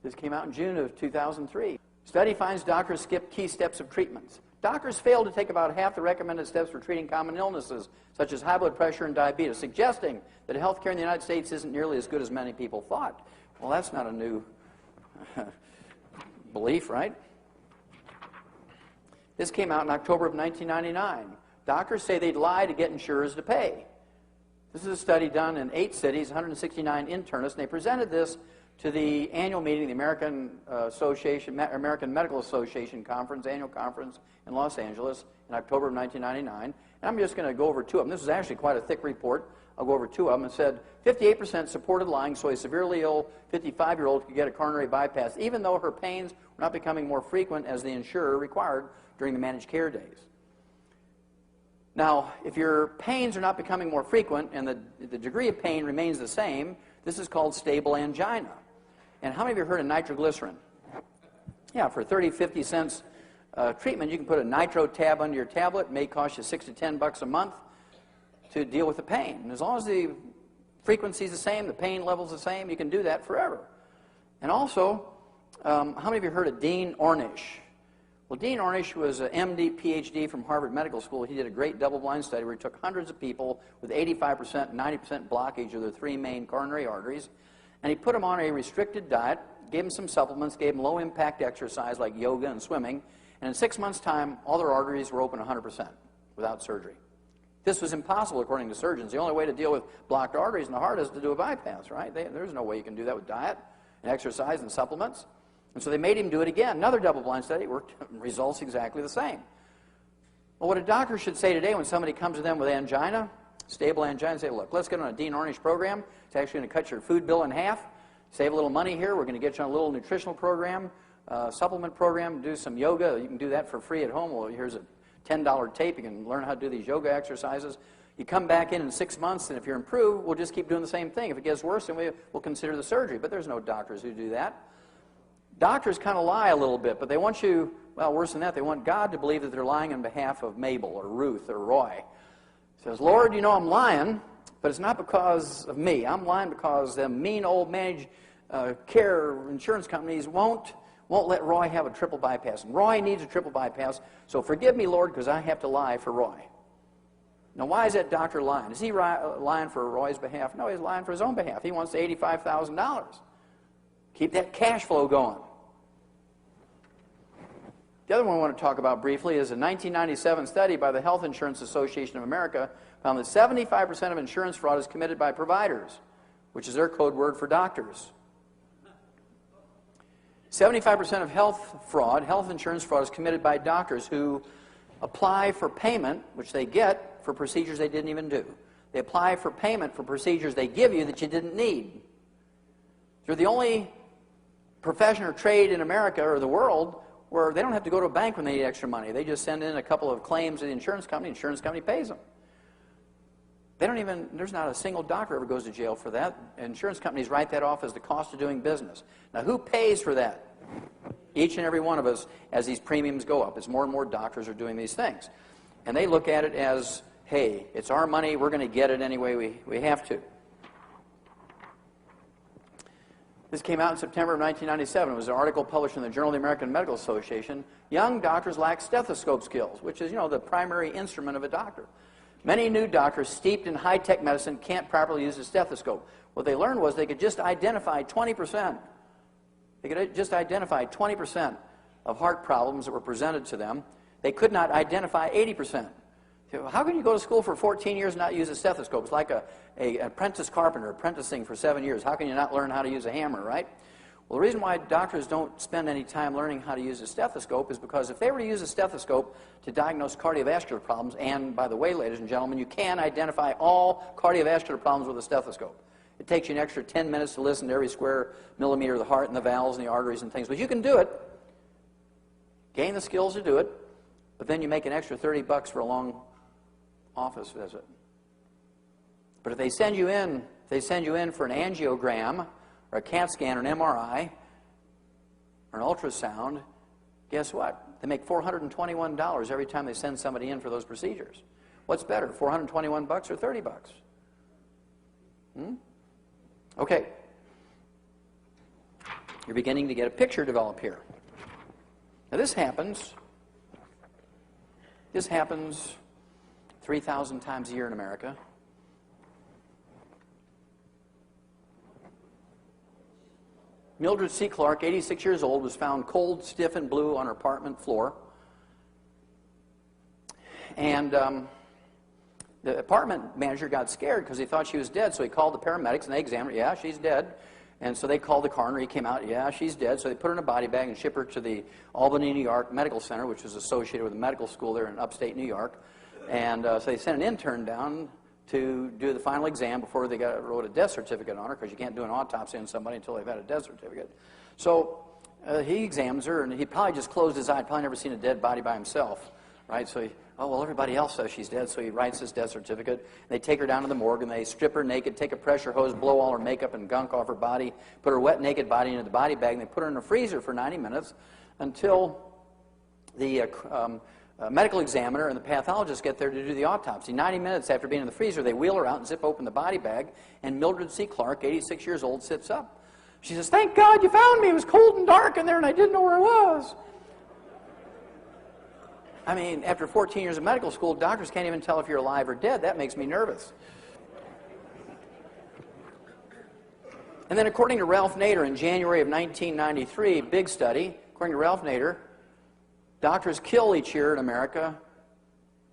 This came out in June of 2003. Study finds doctors skip key steps of treatments. Doctors fail to take about half the recommended steps for treating common illnesses, such as high blood pressure and diabetes, suggesting that health care in the United States isn't nearly as good as many people thought. Well, that's not a new belief, right? This came out in October of 1999. Doctors say they'd lie to get insurers to pay. This is a study done in 8 cities, 169 internists, and they presented this to the annual meeting of the American Medical Association conference, annual conference in Los Angeles in October of 1999. And I'm just going to go over 2 of them. This is actually quite a thick report. I'll go over 2 of them. It said 58% supported lying so a severely ill 55-year-old could get a coronary bypass, even though her pains were not becoming more frequent as the insurer required during the managed care days. Now, if your pains are not becoming more frequent and the degree of pain remains the same, this is called stable angina. And how many of you heard of nitroglycerin? Yeah, for 30, 50 cents treatment, you can put a nitro tab under your tablet. It may cost you $6 to $10 a month to deal with the pain. And as long as the frequency is the same, the pain level is the same, you can do that forever. And also, how many of you heard of Dean Ornish? Well, Dean Ornish was an MD, PhD from Harvard Medical School. He did a great double-blind study where he took hundreds of people with 85% and 90% blockage of their 3 main coronary arteries, and he put them on a restricted diet, gave them some supplements, gave them low-impact exercise like yoga and swimming, and in 6 months' time, all their arteries were open 100% without surgery. This was impossible, according to surgeons. The only way to deal with blocked arteries in the heart is to do a bypass, right? There's no way you can do that with diet and exercise and supplements. And so they made him do it again. Another double-blind study worked, results exactly the same. Well, what a doctor should say today when somebody comes to them with angina, stable angina, say, look, let's get on a Dean Ornish program. It's actually going to cut your food bill in half, save a little money here. We're going to get you on a little nutritional program, supplement program, do some yoga. You can do that for free at home. Well, here's a $10 tape. You can learn how to do these yoga exercises. You come back in 6 months, and if you're improved, we'll just keep doing the same thing. If it gets worse, then we'll consider the surgery. But there's no doctors who do that. Doctors kind of lie a little bit, but they want you, well, worse than that, they want God to believe that they're lying on behalf of Mabel or Ruth or Roy. He says, Lord, you know I'm lying, but it's not because of me. I'm lying because them mean old managed care insurance companies won't let Roy have a triple bypass. And Roy needs a triple bypass, so forgive me, Lord, because I have to lie for Roy. Now, why is that doctor lying? Is he lying for Roy's behalf? No, he's lying for his own behalf. He wants the $85,000. Keep that cash flow going. The other one I want to talk about briefly is a 1997 study by the Health Insurance Association of America found that 75% of insurance fraud is committed by providers, which is their code word for doctors. 75% of health insurance fraud is committed by doctors who apply for payment, which they get for procedures they didn't even do. They apply for payment for procedures they give you that you didn't need. They're the only profession or trade in America or the world where they don't have to go to a bank when they need extra money. They just send in a couple of claims to the insurance company pays them. There's not a single doctor ever goes to jail for that. Insurance companies write that off as the cost of doing business. Now, who pays for that? Each and every one of us as these premiums go up, as more and more doctors are doing these things. And they look at it as, hey, it's our money, we're going to get it anyway we have to. This came out in September of 1997. It was an article published in the Journal of the American Medical Association. Young doctors lack stethoscope skills, which is, the primary instrument of a doctor. Many new doctors steeped in high-tech medicine can't properly use a stethoscope. What they learned was they could just identify 20%. They could just identify 20% of heart problems that were presented to them. They could not identify 80%. How can you go to school for 14 years and not use a stethoscope? It's like an apprentice carpenter apprenticing for 7 years. How can you not learn how to use a hammer, right? Well, the reason why doctors don't spend any time learning how to use a stethoscope is because if they were to use a stethoscope to diagnose cardiovascular problems, and by the way, ladies and gentlemen, you can identify all cardiovascular problems with a stethoscope. It takes you an extra 10 minutes to listen to every square millimeter of the heart and the valves and the arteries and things, but you can do it. Gain the skills to do it, but then you make an extra $30 for a long office visit. But if they send you in for an angiogram or a CAT scan or an MRI or an ultrasound, guess what? They make $421 every time they send somebody in for those procedures. What's better, $421 or $30? Okay. You're beginning to get a picture develop here. Now this happens This happens 3,000 times a year in America. Mildred C. Clark, 86 years old, was found cold, stiff, and blue on her apartment floor. And the apartment manager got scared because he thought she was dead, so he called the paramedics, and they examined her. Yeah, she's dead. And so they called the coroner. He came out. Yeah, she's dead. So they put her in a body bag and shipped her to the Albany, New York Medical Center, which is associated with a medical school there in upstate New York. And so they sent an intern down to do the final exam before they wrote a death certificate on her, because you can't do an autopsy on somebody until they've had a death certificate. So he examines her, and he probably just closed his eye. He'd probably never seen a dead body by himself, right? So oh, well, everybody else says she's dead, so he writes this death certificate. They take her down to the morgue, and they strip her naked, take a pressure hose, blow all her makeup and gunk off her body, put her wet, naked body into the body bag, and they put her in a freezer for 90 minutes until the medical examiner and the pathologist get there to do the autopsy. 90 minutes after being in the freezer, they wheel her out and zip open the body bag, and Mildred C. Clark, 86 years old, sits up. She says, "Thank God you found me. It was cold and dark in there, and I didn't know where I was." I mean, after 14 years of medical school, doctors can't even tell if you're alive or dead. That makes me nervous. And then according to Ralph Nader in January of 1993, big study, according to Ralph Nader, doctors kill each year in America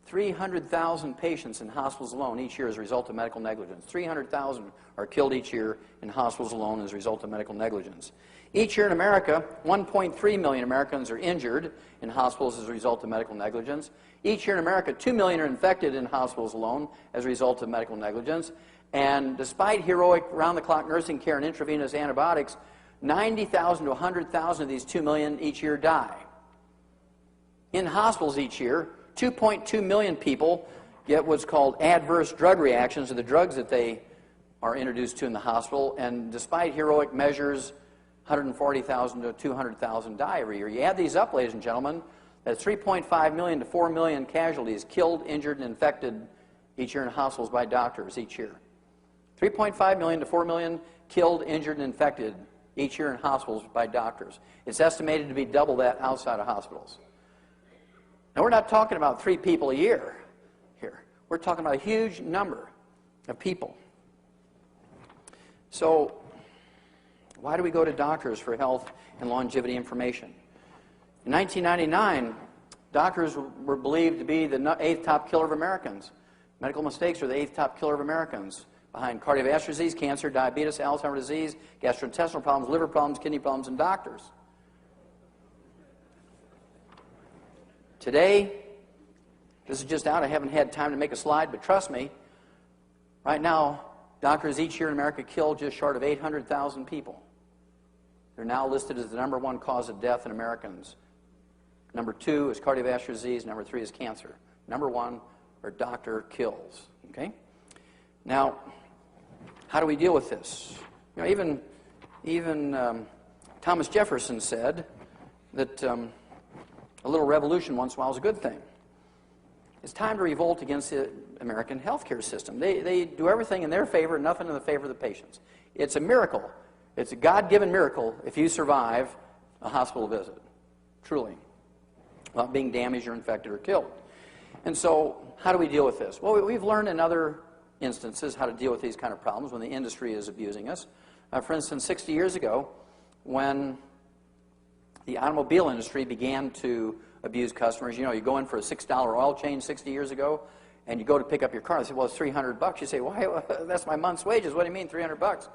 300,000 patients in hospitals alone each year as a result of medical negligence. 300,000 are killed each year in hospitals alone as a result of medical negligence. Each year in America, 1.3 million Americans are injured in hospitals as a result of medical negligence. Each year in America, 2 million are infected in hospitals alone as a result of medical negligence. And despite heroic round-the-clock nursing care and intravenous antibiotics, 90,000 to 100,000 of these 2 million each year die. In hospitals each year, 2.2 million people get what's called adverse drug reactions to the drugs that they are introduced to in the hospital. And despite heroic measures, 140,000 to 200,000 die every year. You add these up, ladies and gentlemen, that's 3.5 million to 4 million casualties killed, injured, and infected each year in hospitals by doctors each year. 3.5 million to 4 million killed, injured, and infected each year in hospitals by doctors. It's estimated to be double that outside of hospitals. Now, we're not talking about 3 people a year here. We're talking about a huge number of people. So, why do we go to doctors for health and longevity information? In 1999, doctors were believed to be the 8th top killer of Americans. Medical mistakes are the 8th top killer of Americans, behind cardiovascular disease, cancer, diabetes, Alzheimer's disease, gastrointestinal problems, liver problems, kidney problems, and doctors. Today, this is just out. I haven't had time to make a slide, but trust me, right now, doctors each year in America kill just short of 800,000 people. They're now listed as the #1 cause of death in Americans. Number 2 is cardiovascular disease. Number 3 is cancer. Number 1 are doctor kills. Okay? Now, how do we deal with this? You know, even Thomas Jefferson said that a little revolution once in a while is a good thing. It's time to revolt against the American healthcare system. They do everything in their favor and nothing in the favor of the patients. It's a miracle. It's a God-given miracle if you survive a hospital visit, truly, without being damaged or infected or killed. And so, how do we deal with this? Well, we've learned in other instances how to deal with these kind of problems when the industry is abusing us. For instance, 60 years ago, when the automobile industry began to abuse customers, you know, you go in for a $6 oil change 60 years ago, and you go to pick up your car. They say, well, it's $300. You say, why? That's my month's wages. What do you mean, $300?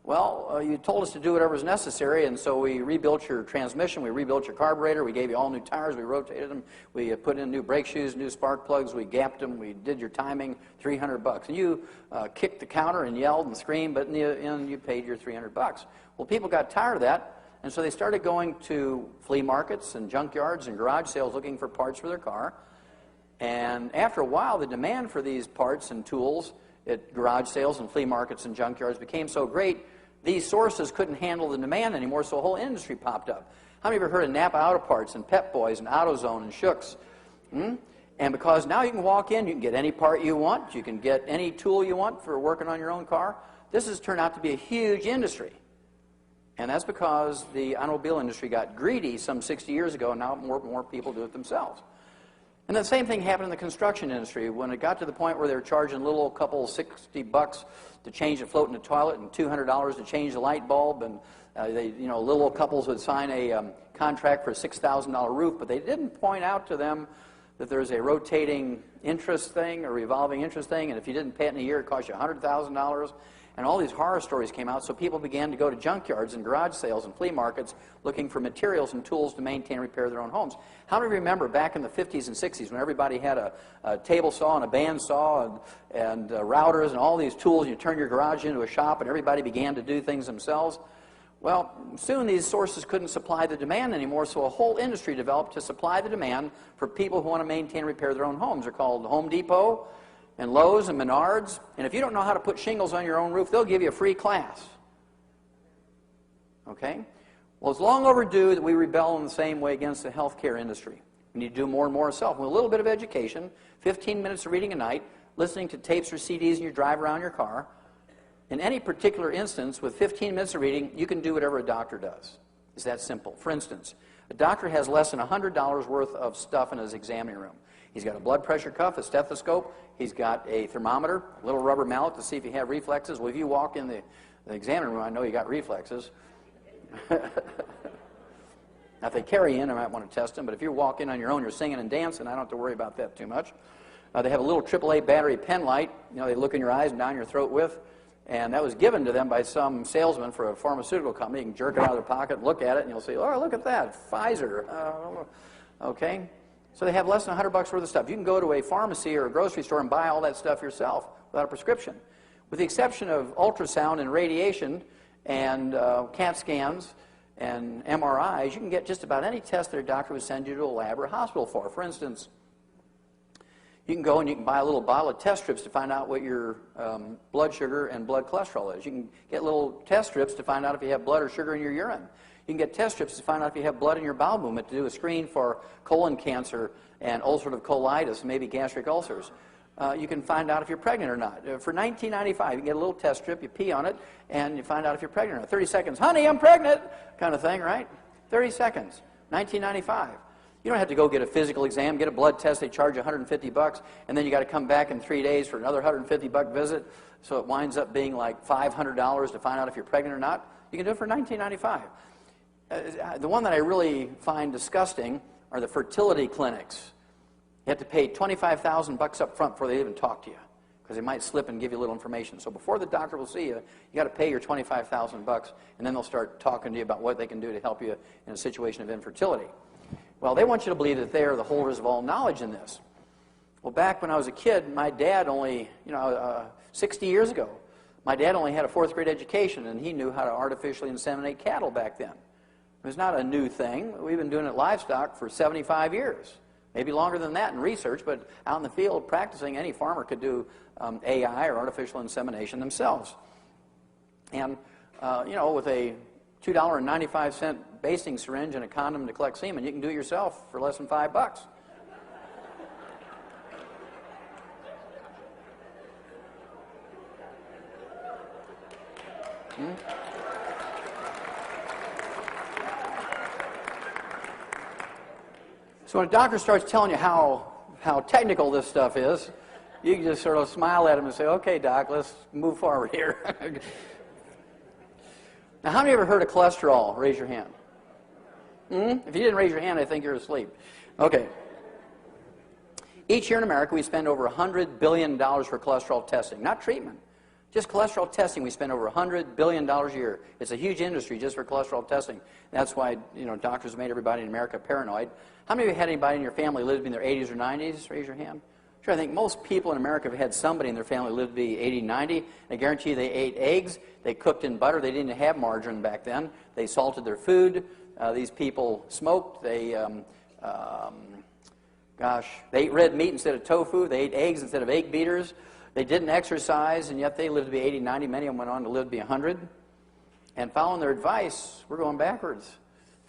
Well, you told us to do whatever was necessary, and so we rebuilt your transmission, we rebuilt your carburetor, we gave you all new tires, we rotated them, we put in new brake shoes, new spark plugs, we gapped them, we did your timing, $300. And you kicked the counter and yelled and screamed, but in the end you paid your $300. Well, people got tired of that, and so they started going to flea markets and junkyards and garage sales looking for parts for their car. And after a while, the demand for these parts and tools at garage sales and flea markets and junkyards became so great, these sources couldn't handle the demand anymore, so a whole industry popped up. How many of you have heard of Napa Auto Parts and Pep Boys and AutoZone and Schutz? And because now you can walk in, you can get any part you want, you can get any tool you want for working on your own car, this has turned out to be a huge industry. And that's because the automobile industry got greedy some 60 years ago, and now more and more people do it themselves. And the same thing happened in the construction industry. When it got to the point where they were charging a little old couple $60 to change the float in the toilet and $200 to change the light bulb, and little old couples would sign a contract for a $6,000 roof, but they didn't point out to them that there's a rotating interest thing, a revolving interest thing, and if you didn't pay it in a year, it cost you $100,000. And all these horror stories came out, so people began to go to junkyards and garage sales and flea markets looking for materials and tools to maintain and repair their own homes. How many remember back in the 50s and 60s when everybody had a table saw and a band saw and routers and all these tools, and you turn your garage into a shop and everybody began to do things themselves? Well, soon these sources couldn't supply the demand anymore, so a whole industry developed to supply the demand for people who want to maintain and repair their own homes. They're called Home Depot and Lowe's and Menards, and if you don't know how to put shingles on your own roof, they'll give you a free class. Okay? Well, it's long overdue that we rebel in the same way against the healthcare industry. We need to do more and more ourselves. With a little bit of education, 15 minutes of reading a night, listening to tapes or CDs in your drive around your car. In any particular instance, with 15 minutes of reading, you can do whatever a doctor does. It's that simple. For instance, a doctor has less than $100 worth of stuff in his examining room. He's got a blood pressure cuff, a stethoscope, he's got a thermometer, a little rubber mallet to see if you have reflexes. Well, if you walk in the examining room, I know you got reflexes. Now, if they carry in, I might want to test them, but if you walk in on your own, you're singing and dancing, I don't have to worry about that too much. They have a little AAA battery pen light, they look in your eyes and down your throat with, and that was given to them by some salesman for a pharmaceutical company. You can jerk it out of their pocket, look at it, and you'll say, oh, look at that, Pfizer. Okay? So they have less than $100 worth of stuff. You can go to a pharmacy or a grocery store and buy all that stuff yourself without a prescription. With the exception of ultrasound and radiation and CAT scans and MRIs, you can get just about any test that a doctor would send you to a lab or a hospital for. For instance, you can go and you can buy a little bottle of test strips to find out what your blood sugar and blood cholesterol is. You can get little test strips to find out if you have blood or sugar in your urine. You can get test strips to find out if you have blood in your bowel movement to do a screen for colon cancer and ulcerative colitis, maybe gastric ulcers. You can find out if you're pregnant or not. For $19.95, you can get a little test strip, you pee on it, and you find out if you're pregnant or not. 30 seconds, honey, I'm pregnant, kind of thing, right? 30 seconds, $19.95. You don't have to go get a physical exam, get a blood test, they charge you $150, and then you got to come back in 3 days for another $150 visit, so it winds up being like $500 to find out if you're pregnant or not. You can do it for $19.95. The one that I really find disgusting are the fertility clinics. You have to pay $25,000 up front before they even talk to you, because they might slip and give you a little information. So before the doctor will see you, you got to pay your $25,000, and then they'll start talking to you about what they can do to help you in a situation of infertility. Well, they want you to believe that they are the holders of all knowledge in this. Well, back when I was a kid, my dad only, 60 years ago, my dad only had a 4th grade education, and he knew how to artificially inseminate cattle back then. It was not a new thing. We've been doing it livestock for 75 years. Maybe longer than that in research, but out in the field practicing, any farmer could do AI or artificial insemination themselves. And, with a $2.95 basting syringe and a condom to collect semen, you can do it yourself for less than $5. So when a doctor starts telling you how technical this stuff is, you can just sort of smile at him and say, okay, doc, let's move forward here. Now, how many of you ever heard of cholesterol? Raise your hand. If you didn't raise your hand, I think you're asleep. Okay. Each year in America, we spend over $100 billion for cholesterol testing. Not treatment. Just cholesterol testing, we spend over $100 billion a year. It's a huge industry just for cholesterol testing. That's why, doctors made everybody in America paranoid. How many of you had anybody in your family live in their 80s or 90s? Raise your hand. Sure, I think most people in America have had somebody in their family live to be 80, 90. I guarantee you they ate eggs. They cooked in butter. They didn't have margarine back then. They salted their food. These people smoked. They, they ate red meat instead of tofu. They ate eggs instead of egg beaters. They didn't exercise, and yet they lived to be 80, 90. Many of them went on to live to be 100. And following their advice, we're going backwards.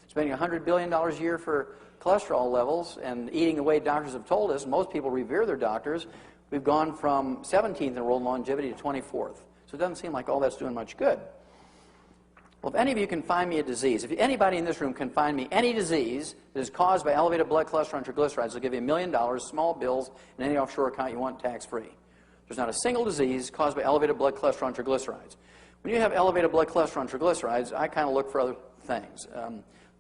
Spending $100 billion a year for cholesterol levels and eating the way doctors have told us. Most people revere their doctors. We've gone from 17th in world longevity to 24th. So it doesn't seem like all that's doing much good. Well, if any of you can find me a disease, if anybody in this room can find me any disease that is caused by elevated blood cholesterol and triglycerides, I'll give you $1 million, small bills, and any offshore account you want tax-free. There's not a single disease caused by elevated blood cholesterol and triglycerides. When you have elevated blood cholesterol and triglycerides, I kind of look for other things.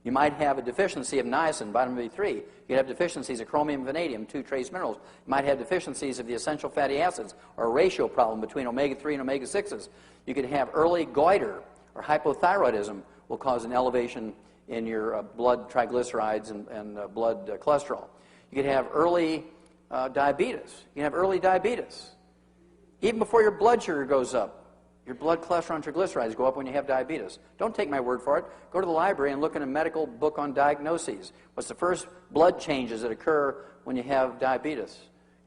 You might have a deficiency of niacin, vitamin B3. You could have deficiencies of chromium and vanadium, 2 trace minerals. You might have deficiencies of the essential fatty acids, or a ratio problem between omega-3 and omega-6s. You could have early goiter, or hypothyroidism will cause an elevation in your blood triglycerides and blood cholesterol. You could have early diabetes. You can have early diabetes. Even before your blood sugar goes up, your blood cholesterol and triglycerides go up when you have diabetes. Don't take my word for it. Go to the library and look in a medical book on diagnoses. What's the first blood changes that occur when you have diabetes?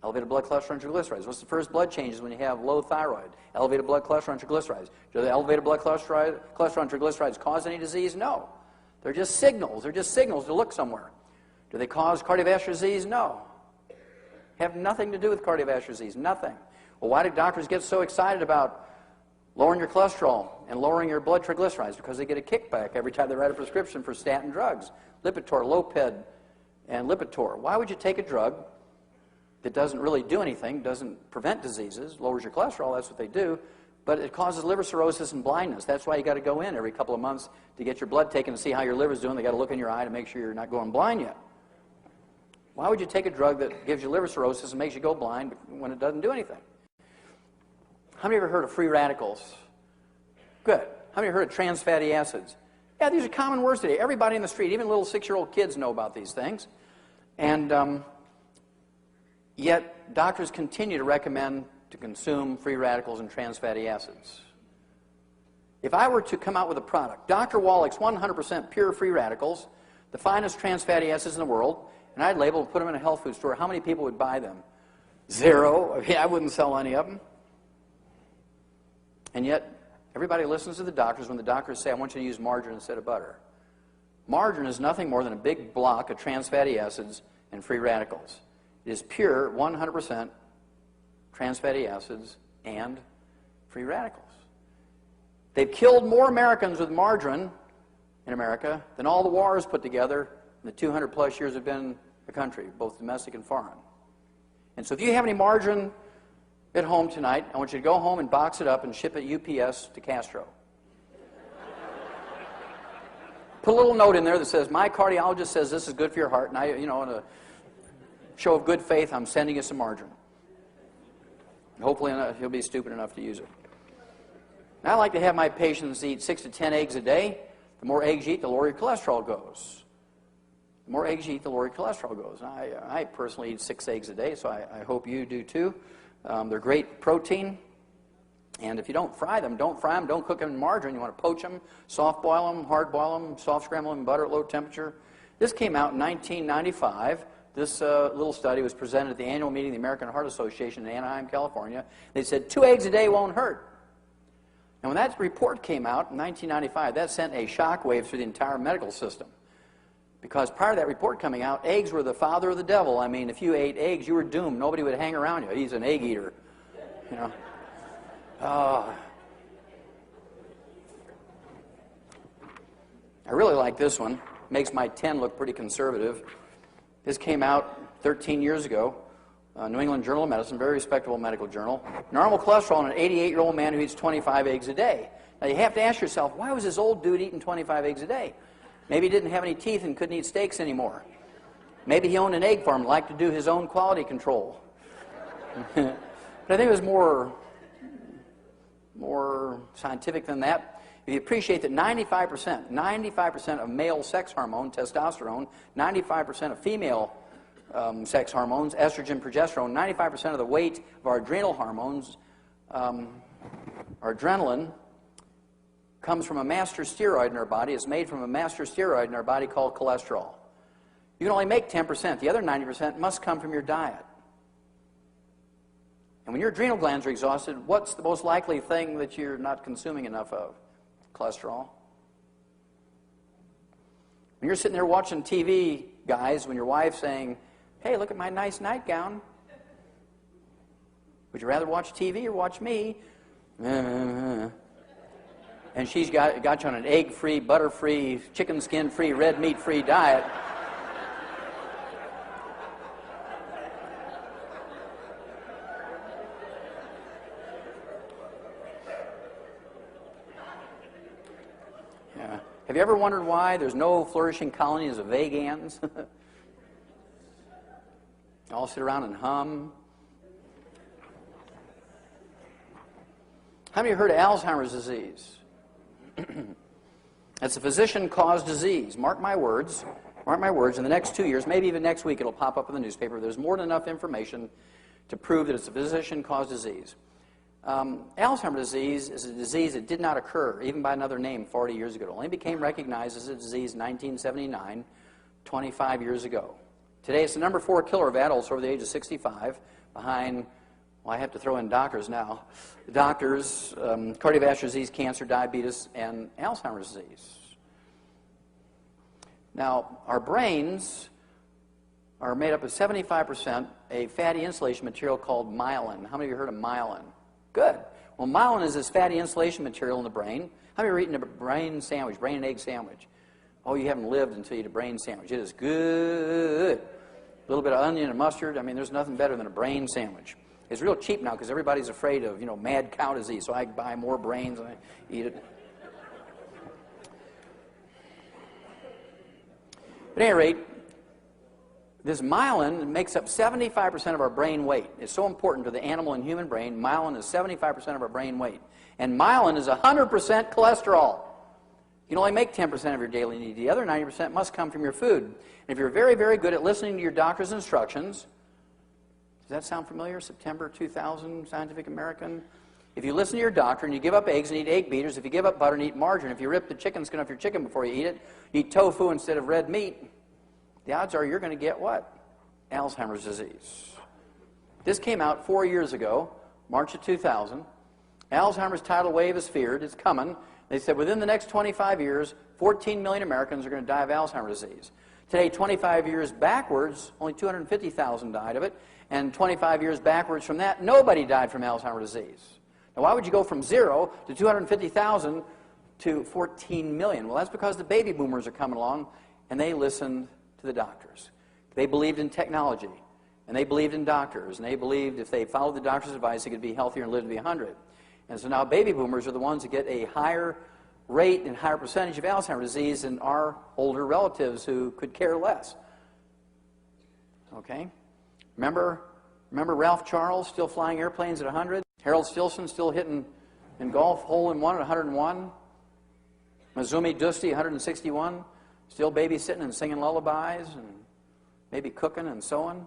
Elevated blood cholesterol and triglycerides. What's the first blood changes when you have low thyroid? Elevated blood cholesterol and triglycerides. Do the elevated blood cholesterol and triglycerides cause any disease? No. They're just signals. They're just signals to look somewhere. Do they cause cardiovascular disease? No. Have nothing to do with cardiovascular disease. Nothing. Well, why do doctors get so excited about lowering your cholesterol and lowering your blood triglycerides? Because they get a kickback every time they write a prescription for statin drugs. Lipitor, Loped, and Lipitor. Why would you take a drug that doesn't really do anything, doesn't prevent diseases, lowers your cholesterol, that's what they do, but it causes liver cirrhosis and blindness? That's why you got to go in every couple of months to get your blood taken to see how your liver's doing. They got to look in your eye to make sure you're not going blind yet. Why would you take a drug that gives you liver cirrhosis and makes you go blind when it doesn't do anything? How many of you ever heard of free radicals? Good. How many of you heard of trans fatty acids? Yeah, these are common words today. Everybody in the street, even little 6-year-old kids know about these things. And yet, doctors continue to recommend to consume free radicals and trans fatty acids. If I were to come out with a product, Dr. Wallach's 100% pure free radicals, the finest trans fatty acids in the world, and I'd label and put them in a health food store, how many people would buy them? 0. I wouldn't sell any of them. And yet, everybody listens to the doctors when the doctors say, I want you to use margarine instead of butter. Margarine is nothing more than a big block of trans fatty acids and free radicals. It is pure 100% trans fatty acids and free radicals. They've killed more Americans with margarine in America than all the wars put together in the 200 plus years we've been a country, both domestic and foreign. And so if you have any margarine at home tonight, I want you to go home and box it up and ship it UPS to Castro. Put a little note in there that says, my cardiologist says this is good for your heart, and I, in a show of good faith, I'm sending you some margarine. And hopefully he'll be stupid enough to use it. Now, I like to have my patients eat 6 to 10 eggs a day. The more eggs you eat, the lower your cholesterol goes. The more eggs you eat, the lower your cholesterol goes. And I personally eat 6 eggs a day, so I hope you do too. They're great protein. And if you don't fry them, don't cook them in margarine. You want to poach them, soft boil them, hard boil them, soft scramble them in butter at low temperature. This came out in 1995. This little study was presented at the annual meeting of the American Heart Association in Anaheim, California. They said 2 eggs a day won't hurt. And when that report came out in 1995, that sent a shockwave through the entire medical system. Because prior to that report coming out, eggs were the father of the devil. I mean, if you ate eggs, you were doomed. Nobody would hang around you. He's an egg eater, I really like this one. Makes my 10 look pretty conservative. This came out 13 years ago. New England Journal of Medicine, very respectable medical journal. Normal cholesterol in an 88-year-old man who eats 25 eggs a day. Now, you have to ask yourself, why was this old dude eating 25 eggs a day? Maybe he didn't have any teeth and couldn't eat steaks anymore. Maybe he owned an egg farm and liked to do his own quality control. But I think it was more scientific than that. If you appreciate that 95% of male sex hormone, testosterone, 95% of female sex hormones, estrogen, progesterone, 95% of the weight of our adrenal hormones, our adrenaline, comes from a master steroid in our body, is made from a master steroid in our body called cholesterol. You can only make 10%. The other 90% must come from your diet. And when your adrenal glands are exhausted, what's the most likely thing that you're not consuming enough of? Cholesterol. When you're sitting there watching TV, guys, when your wife's saying, hey, look at my nice nightgown, would you rather watch TV or watch me? And and she's got you on an egg-free, butter-free, chicken skin-free, red meat-free diet. Yeah. Have you ever wondered why there's no flourishing colonies of vegans? All sit around and hum. How many of you heard of Alzheimer's disease? It's a physician-caused disease. Mark my words. Mark my words. In the next 2 years, maybe even next week, it'll pop up in the newspaper. There's more than enough information to prove that it's a physician-caused disease. Alzheimer's disease is a disease that did not occur, even by another name, 40 years ago. It only became recognized as a disease in 1979, 25 years ago. Today, it's the number 4 killer of adults over the age of 65, behind, well, I have to throw in doctors now. Doctors, cardiovascular disease, cancer, diabetes, and Alzheimer's disease. Now, our brains are made up of 75% a fatty insulation material called myelin. How many of you heard of myelin? Good. Well, myelin is this fatty insulation material in the brain. How many of you eaten a brain sandwich, brain and egg sandwich? Oh, you haven't lived until you eat a brain sandwich. It is good. A little bit of onion and mustard. I mean, there's nothing better than a brain sandwich. It's real cheap now because everybody's afraid of, mad cow disease. So I buy more brains and I eat it. At any rate, this myelin makes up 75% of our brain weight. It's so important to the animal and human brain. Myelin is 75% of our brain weight. And myelin is 100% cholesterol. You can only make 10% of your daily need. The other 90% must come from your food. And if you're very, very good at listening to your doctor's instructions, does that sound familiar? September 2000, Scientific American. If you listen to your doctor and you give up eggs and eat egg beaters, if you give up butter and eat margarine, if you rip the chicken skin off your chicken before you eat it, you eat tofu instead of red meat, the odds are you're going to get what? Alzheimer's disease. This came out 4 years ago, March of 2000. Alzheimer's tidal wave is feared. It's coming. They said within the next 25 years, 14 million Americans are going to die of Alzheimer's disease. Today, 25 years backwards, only 250,000 died of it. And 25 years backwards from that, nobody died from Alzheimer's disease. Now, why would you go from 0 to 250,000 to 14 million? Well, that's because the baby boomers are coming along, and they listened to the doctors. They believed in technology, and they believed in doctors, and they believed if they followed the doctor's advice, they could be healthier and live to be 100. And so now baby boomers are the ones that get a higher rate and higher percentage of Alzheimer's disease than our older relatives who could care less. Okay? Remember Ralph Charles still flying airplanes at 100? Harold Stilson still hitting in golf hole-in-one at 101? Mazumi Dusti, 161? Still babysitting and singing lullabies and maybe cooking and sewing?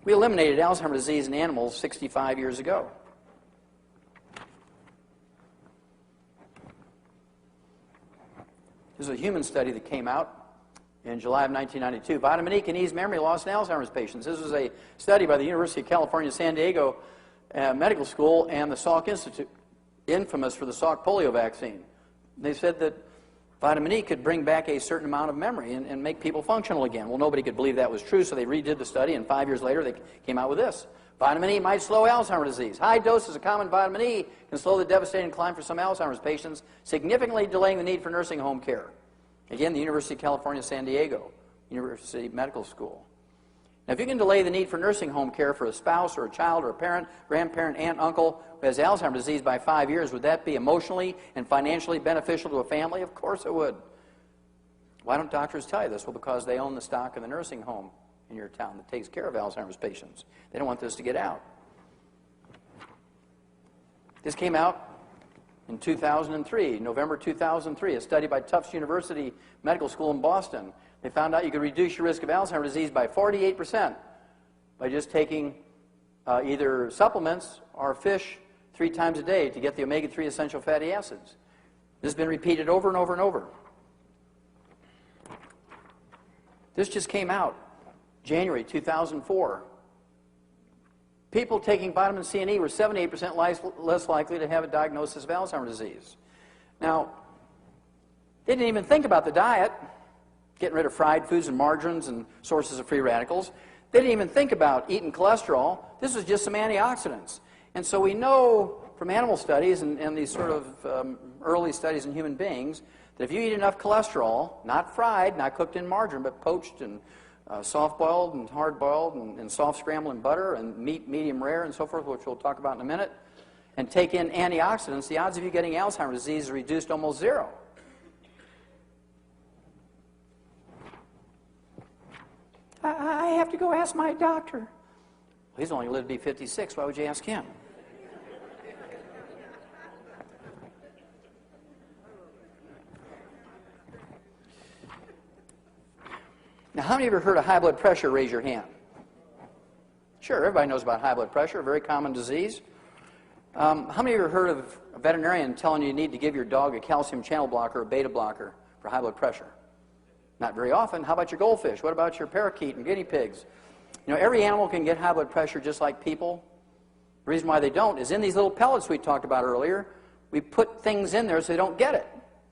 We eliminated Alzheimer's disease in animals 65 years ago. This is a human study that came out in July of 1992. Vitamin E can ease memory loss in Alzheimer's patients. This was a study by the University of California, San Diego Medical School and the Salk Institute, infamous for the Salk polio vaccine. They said that vitamin E could bring back a certain amount of memory and make people functional again. Well, nobody could believe that was true, so they redid the study, and 5 years later they came out with this. Vitamin E might slow Alzheimer's disease. High doses of common vitamin E can slow the devastating decline for some Alzheimer's patients, significantly delaying the need for nursing home care. Again, the University of California, San Diego, University Medical School. Now, if you can delay the need for nursing home care for a spouse or a child or a parent, grandparent, aunt, uncle who has Alzheimer's disease by 5 years, would that be emotionally and financially beneficial to a family? Of course it would. Why don't doctors tell you this? Well, because they own the stock of the nursing home in your town that takes care of Alzheimer's patients. They don't want this to get out. This came out in 2003, November 2003, a study by Tufts University Medical School in Boston. They found out you could reduce your risk of Alzheimer's disease by 48% by just taking either supplements or fish 3 times a day to get the omega-3 essential fatty acids. This has been repeated over and over and over. This just came out January 2004. People taking vitamin C and E were 78% less likely to have a diagnosis of Alzheimer's disease. Now, they didn't even think about the diet, getting rid of fried foods and margarines and sources of free radicals. They didn't even think about eating cholesterol. This was just some antioxidants. And so we know from animal studies and these sort of early studies in human beings that if you eat enough cholesterol, not fried, not cooked in margarine, but poached and soft-boiled and hard-boiled and soft scrambled in butter and meat medium rare and so forth, which we'll talk about in a minute, and take in antioxidants, the odds of you getting Alzheimer's disease are reduced almost zero. I have to go ask my doctor. Well, he's only lived to be 56. Why would you ask him? Now, how many of you have heard of high blood pressure? Raise your hand. Sure, everybody knows about high blood pressure, a very common disease. How many of you have heard of a veterinarian telling you need to give your dog a calcium channel blocker or a beta blocker for high blood pressure? Not very often. How about your goldfish? What about your parakeet and guinea pigs? You know, every animal can get high blood pressure just like people. The reason why they don't is in these little pellets we talked about earlier, we put things in there so they don't get it.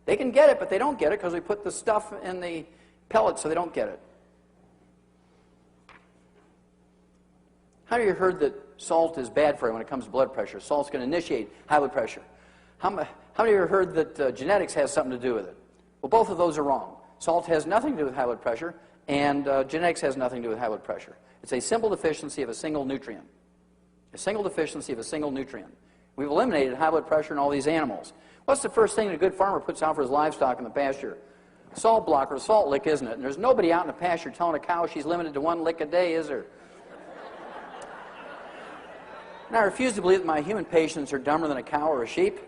They can get it, but they don't get it because we put the stuff in the pellets so they don't get it. How many of you heard that salt is bad for you when it comes to blood pressure? Salt's going to initiate high blood pressure. How many of you have heard that genetics has something to do with it? Well, both of those are wrong. Salt has nothing to do with high blood pressure, and genetics has nothing to do with high blood pressure. It's a simple deficiency of a single nutrient. A single deficiency of a single nutrient. We've eliminated high blood pressure in all these animals. What's the first thing that a good farmer puts out for his livestock in the pasture? Salt blocker, salt lick, isn't it? And there's nobody out in the pasture telling a cow she's limited to 1 lick a day, is there? And I refuse to believe that my human patients are dumber than a cow or a sheep.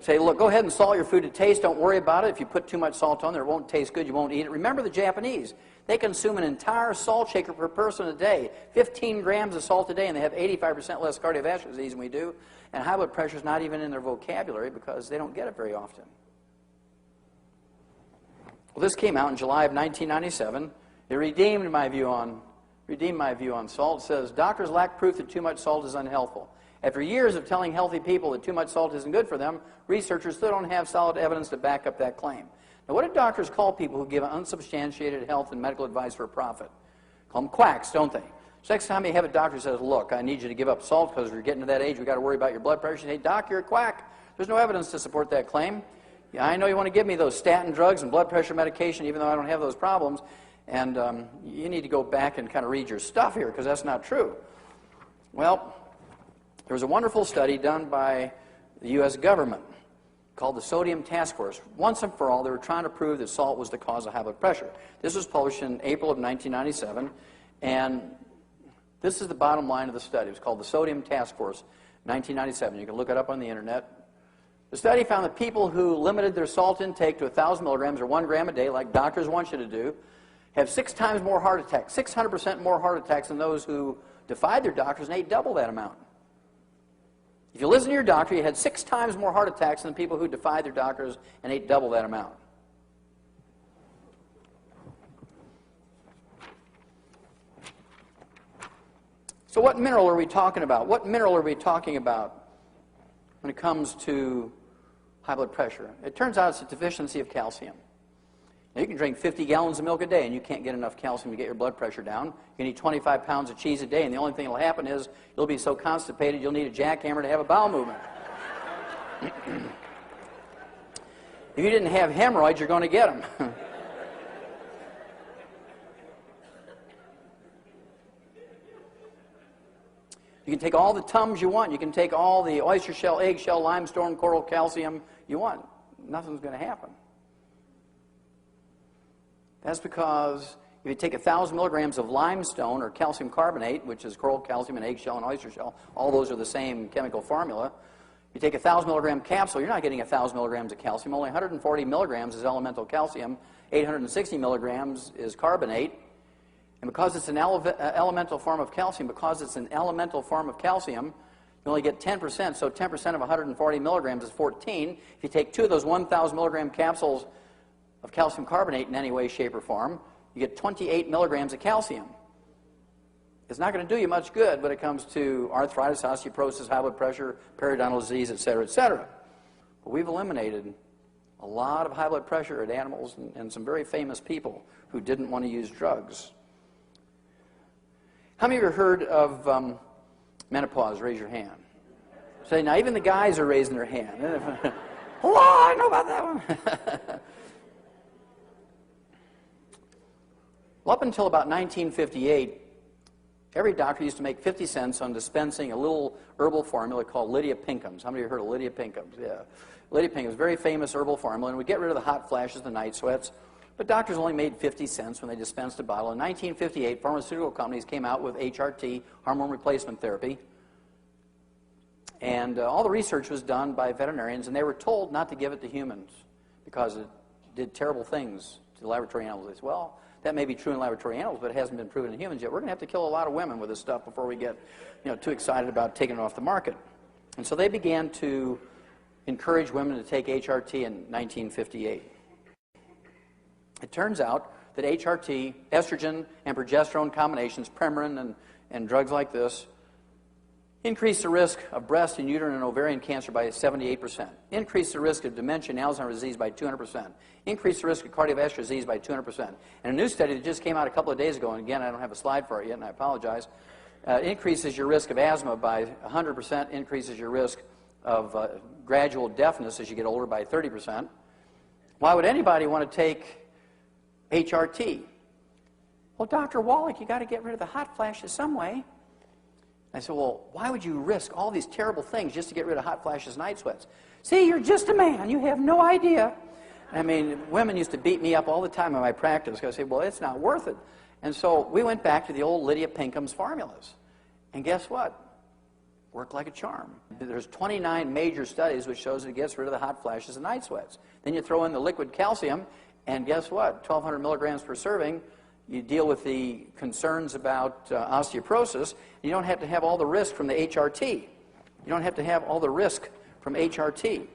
Say, look, go ahead and salt your food to taste. Don't worry about it. If you put too much salt on there, it won't taste good. You won't eat it. Remember the Japanese. They consume an entire salt shaker per person a day, 15 grams of salt a day, and they have 85% less cardiovascular disease than we do. And high blood pressure is not even in their vocabulary because they don't get it very often. Well, this came out in July of 1997. It redeemed my view on salt. It says, doctors lack proof that too much salt is unhealthful. After years of telling healthy people that too much salt isn't good for them, researchers still don't have solid evidence to back up that claim. Now, what do doctors call people who give unsubstantiated health and medical advice for a profit? Call them quacks, don't they? So next time you have a doctor who says, look, I need you to give up salt because you're getting to that age, we've got to worry about your blood pressure. You say, doc, you're a quack. There's no evidence to support that claim. Yeah, I know you want to give me those statin drugs and blood pressure medication, even though I don't have those problems. And you need to go back and kind of read your stuff here because that's not true. Well, there was a wonderful study done by the U.S. government called the Sodium Task Force. Once and for all, they were trying to prove that salt was the cause of high blood pressure. This was published in April of 1997, and this is the bottom line of the study. It was called the Sodium Task Force, 1997. You can look it up on the internet. The study found that people who limited their salt intake to 1,000 milligrams or 1 gram a day, like doctors want you to do, have 6 times more heart attacks, 600% more heart attacks than those who defied their doctors and ate double that amount. If you listen to your doctor, you had 6 times more heart attacks than people who defied their doctors and ate double that amount. So what mineral are we talking about? What mineral are we talking about when it comes to high blood pressure? It turns out it's a deficiency of calcium. Now, you can drink 50 gallons of milk a day and you can't get enough calcium to get your blood pressure down. You can eat 25 pounds of cheese a day and the only thing that will happen is you'll be so constipated you'll need a jackhammer to have a bowel movement. If you didn't have hemorrhoids, you're going to get them. You can take all the Tums you want. You can take all the oyster shell, eggshell, limestone, coral calcium you want. Nothing's going to happen. That's because if you take 1,000 milligrams of limestone or calcium carbonate, which is coral calcium and eggshell and oyster shell, all those are the same chemical formula. You take a 1,000 milligram capsule, you're not getting 1,000 milligrams of calcium. Only 140 milligrams is elemental calcium. 860 milligrams is carbonate. And because it's an elemental form of calcium, you only get 10%. So 10% of 140 milligrams is 14. If you take 2 of those 1,000 milligram capsules of calcium carbonate in any way, shape, or form, you get 28 milligrams of calcium. It's not going to do you much good when it comes to arthritis, osteoporosis, high blood pressure, periodontal disease, etc., etc. But we've eliminated a lot of high blood pressure in animals and some very famous people who didn't want to use drugs. How many of you have heard of menopause? Raise your hand. Say, now even the guys are raising their hand. Oh, I know about that one. Well, up until about 1958, every doctor used to make 50 cents on dispensing a little herbal formula called Lydia Pinkham's. How many of you have heard of Lydia Pinkham's? Yeah. Lydia Pinkham's, very famous herbal formula, and would get rid of the hot flashes, the night sweats. But doctors only made 50 cents when they dispensed a bottle. In 1958, pharmaceutical companies came out with HRT, hormone replacement therapy. And all the research was done by veterinarians, and they were told not to give it to humans because it did terrible things to the laboratory animals. They said, well, that may be true in laboratory animals, but it hasn't been proven in humans yet. We're going to have to kill a lot of women with this stuff before we get too excited about taking it off the market. And so they began to encourage women to take HRT in 1958. It turns out that HRT, estrogen and progesterone combinations, Premarin and drugs like this, increase the risk of breast and uterine and ovarian cancer by 78%. Increase the risk of dementia and Alzheimer's disease by 200%. Increase the risk of cardiovascular disease by 200%. And a new study that just came out a couple of days ago, and again, I don't have a slide for it yet, and I apologize, increases your risk of asthma by 100%, increases your risk of gradual deafness as you get older by 30%. Why would anybody want to take HRT? Well, Dr. Wallach, you got to get rid of the hot flashes some way. I said, well, why would you risk all these terrible things just to get rid of hot flashes, night sweats? See, you're just a man. You have no idea. I mean, women used to beat me up all the time in my practice. I said, well, it's not worth it. And so we went back to the old Lydia Pinkham's formulas. And guess what? Worked like a charm. There's 29 major studies which shows it gets rid of the hot flashes and night sweats. Then you throw in the liquid calcium, and guess what? 1,200 milligrams per serving. You deal with the concerns about osteoporosis. You don't have to have all the risk from the HRT. You don't have to have all the risk from HRT.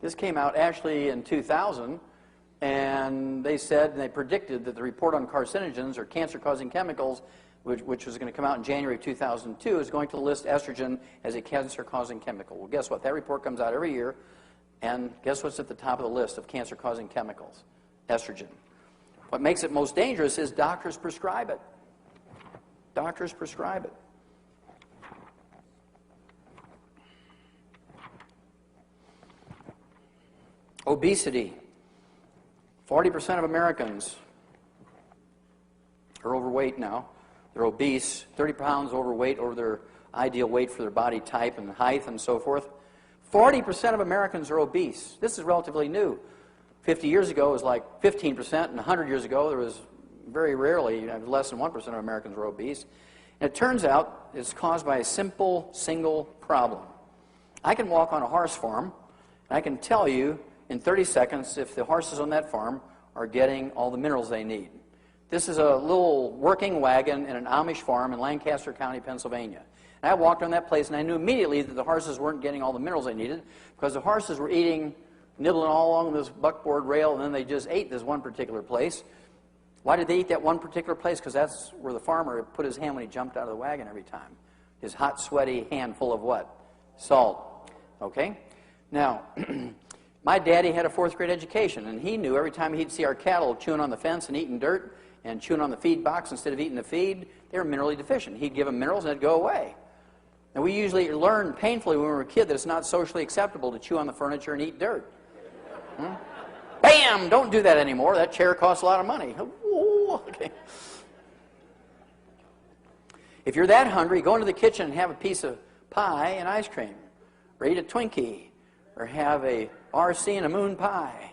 This came out actually in 2000, and they said, and they predicted that the report on carcinogens or cancer-causing chemicals, which was going to come out in January of 2002, is going to list estrogen as a cancer-causing chemical. Well, guess what? That report comes out every year. And guess what's at the top of the list of cancer-causing chemicals? Estrogen. What makes it most dangerous is doctors prescribe it. Doctors prescribe it. Obesity. 40% of Americans are overweight now. They're obese, 30 pounds overweight over their ideal weight for their body type and height and so forth. 40% of Americans are obese. This is relatively new. 50 years ago, it was like 15%, and 100 years ago, there was very rarely, less than 1% of Americans were obese. And it turns out it's caused by a simple, single problem. I can walk on a horse farm, and I can tell you in 30 seconds if the horses on that farm are getting all the minerals they need. This is a little working wagon in an Amish farm in Lancaster County, Pennsylvania. And I walked on that place, and I knew immediately that the horses weren't getting all the minerals they needed because the horses were eating, nibbling all along this buckboard rail, and then they just ate this one particular place. Why did they eat that one particular place? Because that's where the farmer put his hand when he jumped out of the wagon every time. His hot, sweaty hand full of what? Salt. Okay? Now, my daddy had a fourth-grade education, and he knew every time he'd see our cattle chewing on the fence and eating dirt and chewing on the feed box instead of eating the feed, they were minerally deficient. He'd give them minerals, and it'd go away. And we usually learn painfully when we were a kid that it's not socially acceptable to chew on the furniture and eat dirt. Bam! Don't do that anymore. That chair costs a lot of money. Ooh, okay. If you're that hungry, go into the kitchen and have a piece of pie and ice cream, or eat a Twinkie, or have a RC and a moon pie.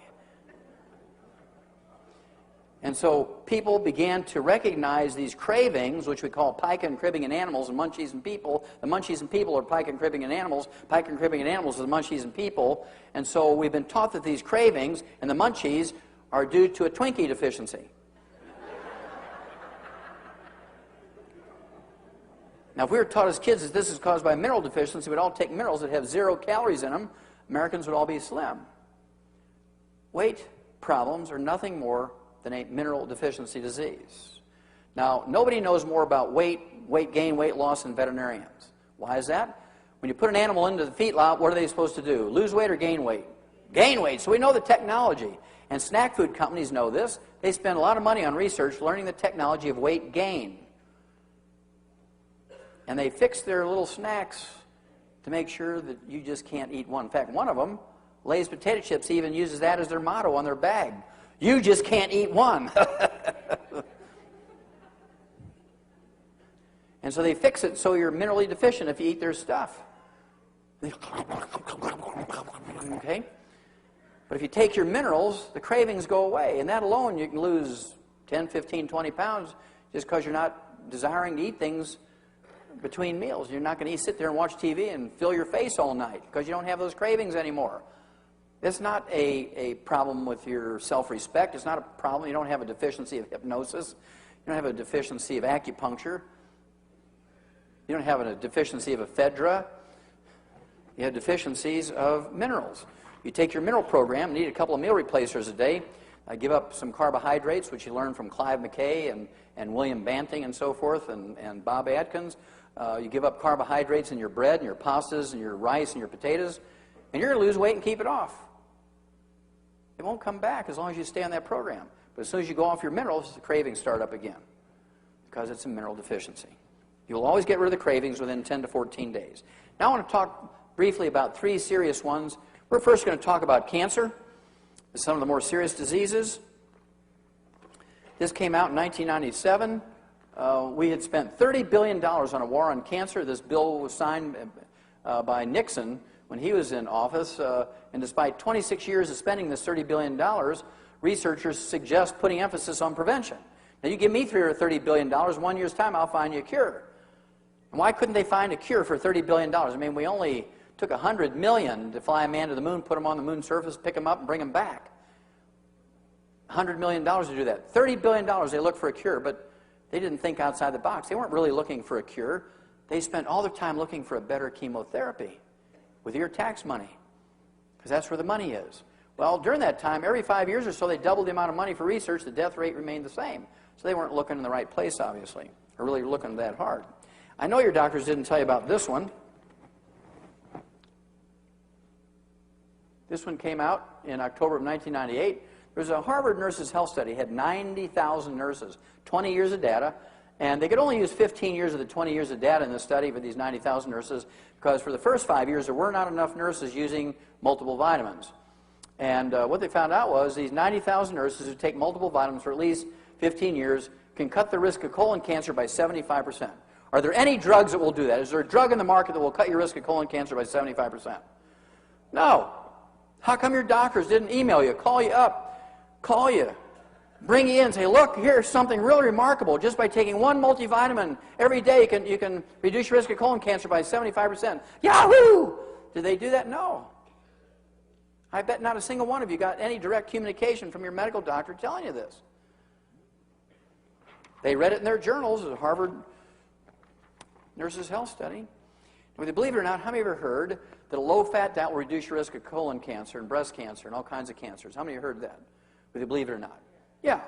And so people began to recognize these cravings, which we call pica and cribbing in animals and munchies in people. The munchies in people are pica and cribbing in animals. Pica and cribbing in animals are the munchies in people. And so we've been taught that these cravings and the munchies are due to a Twinkie deficiency. Now, if we were taught as kids that this is caused by mineral deficiency, we'd all take minerals that have 0 calories in them. Americans would all be slim. Weight problems are nothing more than a mineral deficiency disease. Now, nobody knows more about weight gain, weight loss than veterinarians. Why is that? When you put an animal into the feedlot, what are they supposed to do? Lose weight or gain weight? Gain weight. So we know the technology. And snack food companies know this. They spend a lot of money on research learning the technology of weight gain. And they fix their little snacks to make sure that you just can't eat one. In fact, one of them, Lay's potato chips, even uses that as their motto on their bag. You just can't eat one. And so they fix it so you're minerally deficient if you eat their stuff. Okay? But if you take your minerals, the cravings go away. And that alone, you can lose 10, 15, 20 pounds just because you're not desiring to eat things between meals. You're not going to sit there and watch TV and fill your face all night because you don't have those cravings anymore. It's not a problem with your self-respect. It's not a problem. You don't have a deficiency of hypnosis. You don't have a deficiency of acupuncture. You don't have a deficiency of ephedra. You have deficiencies of minerals. You take your mineral program, you need a couple of meal replacers a day. Give up some carbohydrates, which you learn from Clive McKay and William Banting and so forth, and Bob Atkins. You give up carbohydrates in your bread and your pastas and your rice and your potatoes, and you're going to lose weight and keep it off. It won't come back as long as you stay on that program. But as soon as you go off your minerals, the cravings start up again because it's a mineral deficiency. You'll always get rid of the cravings within 10 to 14 days. Now I want to talk briefly about 3 serious ones. We're first going to talk about cancer, some of the more serious diseases. This came out in 1997. We had spent $30 billion on a war on cancer. This bill was signed by Nixon when he was in office. And despite 26 years of spending this $30 billion, researchers suggest putting emphasis on prevention. Now, you give me $30 billion, 1 year's time, I'll find you a cure. And why couldn't they find a cure for $30 billion? I mean, we only took $100 million to fly a man to the moon, put him on the moon's surface, pick him up, and bring him back. $100 million to do that. $30 billion, they looked for a cure, but they didn't think outside the box. They weren't really looking for a cure. They spent all their time looking for a better chemotherapy with your tax money, because that's where the money is. Well, during that time, every 5 years or so, they doubled the amount of money for research. The death rate remained the same. So they weren't looking in the right place, obviously, or really looking that hard. I know your doctors didn't tell you about this one. This one came out in October of 1998. There was a Harvard Nurses Health Study. It had 90,000 nurses, 20 years of data, and they could only use 15 years of the 20 years of data in the study for these 90,000 nurses because for the first 5 years there were not enough nurses using multiple vitamins. And what they found out was these 90,000 nurses who take multiple vitamins for at least 15 years can cut the risk of colon cancer by 75%. Are there any drugs that will do that? Is there a drug in the market that will cut your risk of colon cancer by 75%? No. How come your doctors didn't email you, call you up, call you, bring you in and say, look, here's something really remarkable. Just by taking one multivitamin every day, you can reduce your risk of colon cancer by 75%. Yahoo! Did they do that? No. I bet not a single one of you got any direct communication from your medical doctor telling you this. They read it in their journals, a Harvard Nurses Health Study. Whether you believe it or not, how many of you have heard that a low-fat diet will reduce your risk of colon cancer and breast cancer and all kinds of cancers? How many of you heard that? Whether you believe it or not? Yeah.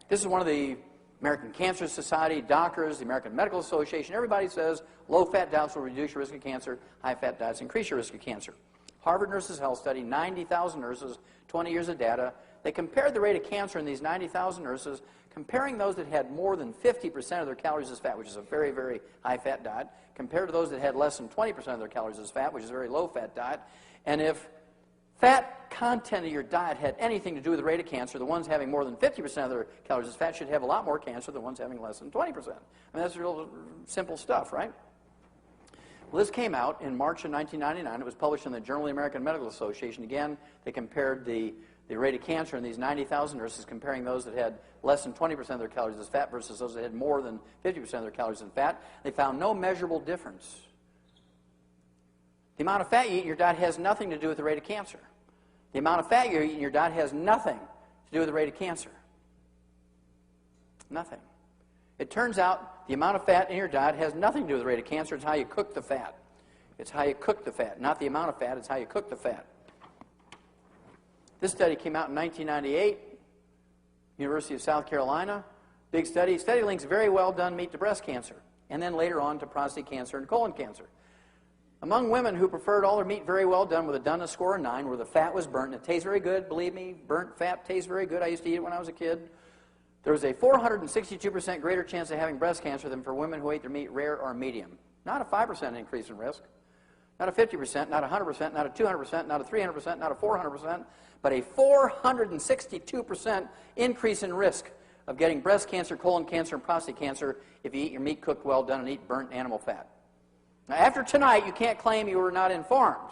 This is one of the American Cancer Society, doctors, the American Medical Association. Everybody says low-fat diets will reduce your risk of cancer, high-fat diets increase your risk of cancer. Harvard Nurses Health Study, 90,000 nurses, 20 years of data. They compared the rate of cancer in these 90,000 nurses, comparing those that had more than 50% of their calories as fat, which is a very, very high-fat diet, compared to those that had less than 20% of their calories as fat, which is a very low-fat diet. And if fat content of your diet had anything to do with the rate of cancer, the ones having more than 50% of their calories as fat should have a lot more cancer than the ones having less than 20%. I mean, that's real simple stuff, right? Well, this came out in March of 1999. It was published in the Journal of the American Medical Association. Again, they compared the rate of cancer in these 90,000 nurses, comparing those that had less than 20% of their calories as fat versus those that had more than 50% of their calories in fat. They found no measurable difference. The amount of fat you eat in your diet has nothing to do with the rate of cancer. The amount of fat you eat in your diet has nothing to do with the rate of cancer. Nothing. It turns out the amount of fat in your diet has nothing to do with the rate of cancer. It's how you cook the fat. It's how you cook the fat. Not the amount of fat, it's how you cook the fat. This study came out in 1998, University of South Carolina. Big study. Study links very well done meat to breast cancer, and then later on to prostate cancer and colon cancer. Among women who preferred all their meat very well done with a doneness score of 9, where the fat was burnt, and it tastes very good, believe me, burnt fat tastes very good. I used to eat it when I was a kid. There was a 462% greater chance of having breast cancer than for women who ate their meat rare or medium. Not a 5% increase in risk, not a 50%, not a 100%, not a 200%, not a 300%, not a 400%, but a 462% increase in risk of getting breast cancer, colon cancer, and prostate cancer if you eat your meat cooked well done and eat burnt animal fat. Now, after tonight, you can't claim you were not informed.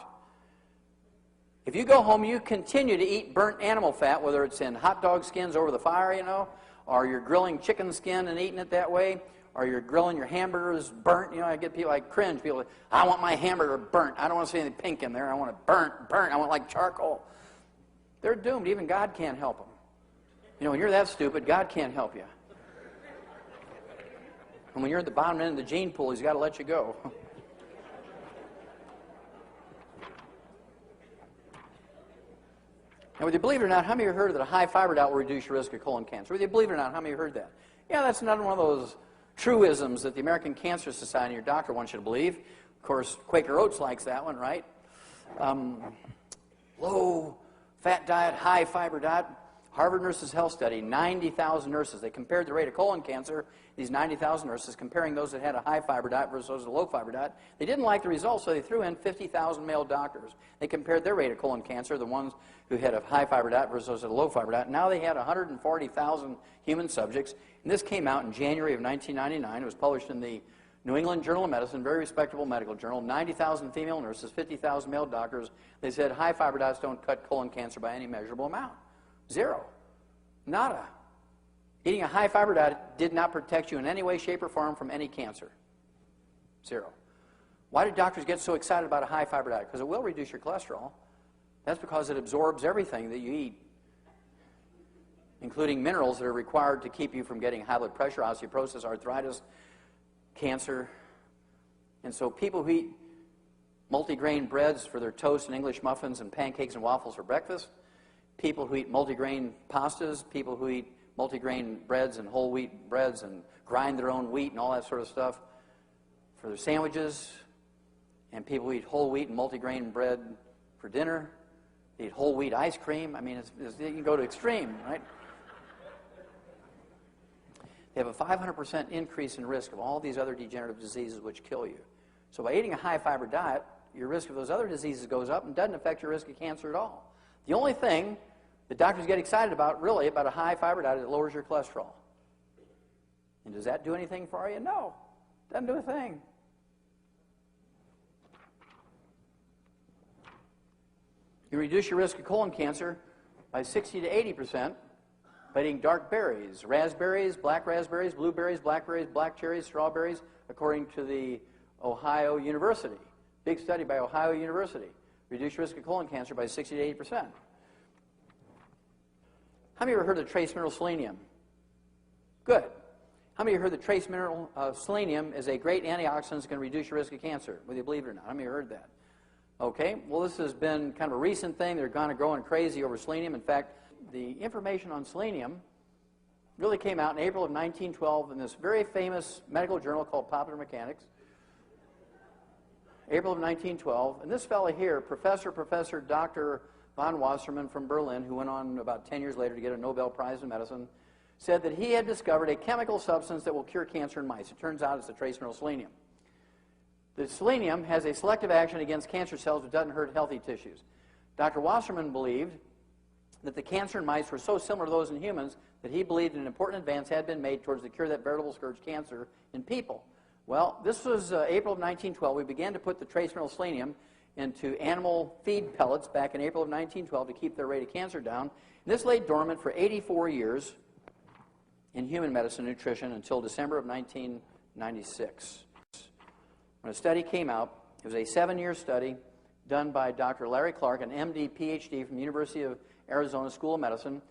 If you go home, you continue to eat burnt animal fat, whether it's in hot dog skins over the fire, you know, or you're grilling chicken skin and eating it that way, or you're grilling your hamburgers burnt. You know, I get people, I cringe. People, I want my hamburger burnt. I don't want to see anything pink in there. I want it burnt. I want like charcoal. They're doomed. Even God can't help them. You know, when you're that stupid, God can't help you. And when you're at the bottom end of the gene pool, He's got to let you go. Now, whether you believe it or not, how many of you heard that a high fiber diet will reduce your risk of colon cancer? Whether you believe it or not, how many of you heard that? Yeah, that's another one of those truisms that the American Cancer Society, your doctor, wants you to believe. Of course, Quaker Oats likes that one, right? Low-fat diet, high-fiber diet. Harvard Nurses Health Study, 90,000 nurses. They compared the rate of colon cancer, these 90,000 nurses, comparing those that had a high-fiber diet versus a low-fiber diet. They didn't like the results, so they threw in 50,000 male doctors. They compared their rate of colon cancer, the ones who had a high-fiber diet versus those that had a low-fiber diet. Now they had 140,000 human subjects, and this came out in January of 1999. It was published in the New England Journal of Medicine, very respectable medical journal. 90,000 female nurses, 50,000 male doctors. They said high-fiber diets don't cut colon cancer by any measurable amount. Zero. Nada. Eating a high-fiber diet did not protect you in any way, shape, or form from any cancer. Zero. Why do doctors get so excited about a high-fiber diet? Because it will reduce your cholesterol. That's because it absorbs everything that you eat, including minerals that are required to keep you from getting high blood pressure, osteoporosis, arthritis, cancer. And so people who eat multigrain breads for their toast and English muffins and pancakes and waffles for breakfast, people who eat multigrain pastas, people who eat multigrain breads and whole wheat breads and grind their own wheat and all that sort of stuff for their sandwiches, and people who eat whole wheat and multigrain bread for dinner, they eat whole wheat ice cream. I mean, you can go to extreme, right? They have a 500% increase in risk of all these other degenerative diseases which kill you. So by eating a high-fiber diet, your risk of those other diseases goes up and doesn't affect your risk of cancer at all. The only thing that doctors get excited about, really, about a high-fiber diet is it lowers your cholesterol. And does that do anything for you? No. Doesn't do a thing. You reduce your risk of colon cancer by 60 to 80% by eating dark berries, raspberries, black raspberries, blueberries, blackberries, black cherries, strawberries, according to the Ohio University. Big study by Ohio University. Reduce your risk of colon cancer by 60 to 80%. How many of you ever heard of trace mineral selenium? Good. How many of you heard that trace mineral selenium is a great antioxidant that's going to reduce your risk of cancer, whether you believe it or not? How many of you heard that? Okay, well, this has been kind of a recent thing. They're kind of growing crazy over selenium. In fact, the information on selenium really came out in April of 1912 in this very famous medical journal called Popular Mechanics. April of 1912. And this fellow here, Professor Dr. von Wassermann from Berlin, who went on about 10 years later to get a Nobel Prize in medicine, said that he had discovered a chemical substance that will cure cancer in mice. It turns out it's the trace mineral selenium. The selenium has a selective action against cancer cells but doesn't hurt healthy tissues. Dr. Wassermann believed that the cancer in mice were so similar to those in humans that he believed an important advance had been made towards the cure of that veritable scourge cancer in people. Well, this was April of 1912. We began to put the trace mineral selenium into animal feed pellets back in April of 1912 to keep their rate of cancer down. And this lay dormant for 84 years in human medicine and nutrition until December of 1996. When a study came out, it was a 7-year study done by Dr. Larry Clark, an MD, PhD from the University of Arizona School of Medicine.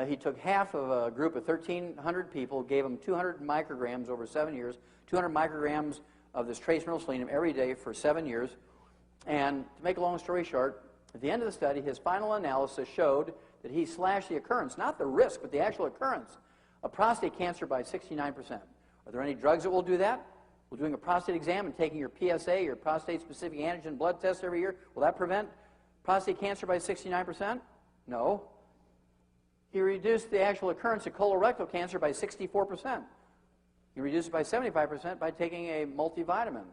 He took half of a group of 1,300 people, gave them 200 micrograms over 7 years, 200 micrograms of this trace mineral selenium every day for 7 years. And to make a long story short, at the end of the study, his final analysis showed that he slashed the occurrence, not the risk, but the actual occurrence of prostate cancer by 69%. Are there any drugs that will do that? Will doing a prostate exam and taking your PSA, your prostate-specific antigen blood test every year, will that prevent prostate cancer by 69%? No. You reduce the actual occurrence of colorectal cancer by 64%. You reduce it by 75% by taking a multivitamin.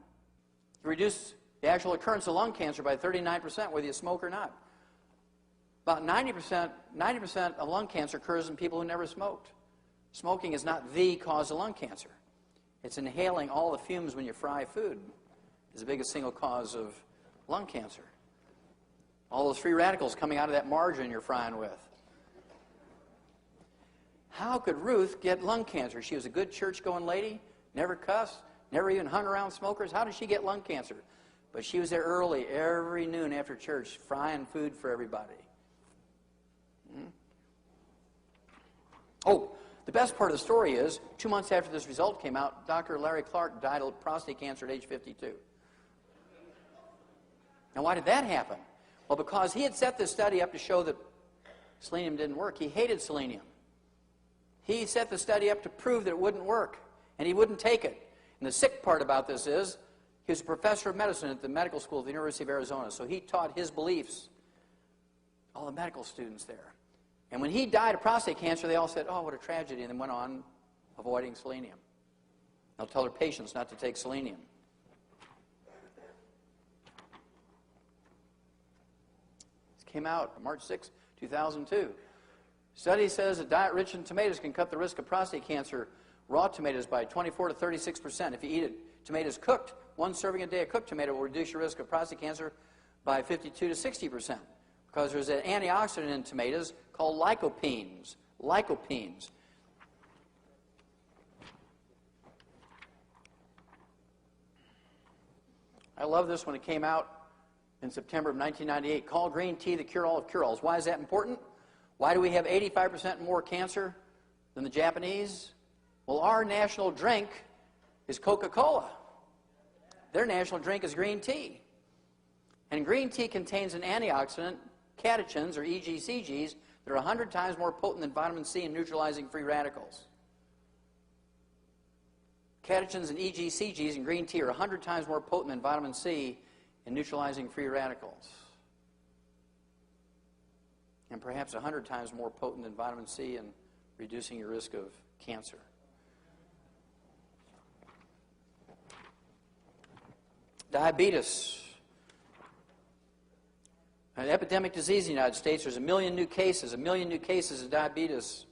You reduce the actual occurrence of lung cancer by 39%, whether you smoke or not. About 90% of lung cancer occurs in people who never smoked. Smoking is not the cause of lung cancer. It's inhaling all the fumes when you fry food is the biggest single cause of lung cancer. All those free radicals coming out of that margarine you're frying with. How could Ruth get lung cancer? She was a good church-going lady, never cussed, never even hung around smokers. How did she get lung cancer? But she was there early, every noon after church, frying food for everybody. Oh, the best part of the story is, 2 months after this result came out, Dr. Larry Clark died of prostate cancer at age 52. Now, why did that happen? Well, because he had set this study up to show that selenium didn't work. He hated selenium. He set the study up to prove that it wouldn't work, and he wouldn't take it. And the sick part about this is, he was a professor of medicine at the medical school at the University of Arizona, so he taught his beliefs, all the medical students there. And when he died of prostate cancer, they all said, oh, what a tragedy, and then went on avoiding selenium. They'll tell their patients not to take selenium. This came out March 6, 2002. Study says a diet rich in tomatoes can cut the risk of prostate cancer, raw tomatoes, by 24 to 36%. If you eat tomatoes cooked, 1 serving a day of cooked tomato will reduce your risk of prostate cancer by 52 to 60%. Because there's an antioxidant in tomatoes called lycopenes. Lycopenes. I love this when it came out in September of 1998. Call green tea the cure-all of cure-alls. Why is that important? Why do we have 85% more cancer than the Japanese? Well, our national drink is Coca-Cola. Their national drink is green tea. And green tea contains an antioxidant, catechins, or EGCGs, that are 100 times more potent than vitamin C in neutralizing free radicals. Catechins and EGCGs in green tea are 100 times more potent than vitamin C in neutralizing free radicals. And perhaps 100 times more potent than vitamin C in reducing your risk of cancer. Diabetes. An epidemic disease in the United States. There's 1 million new cases of diabetes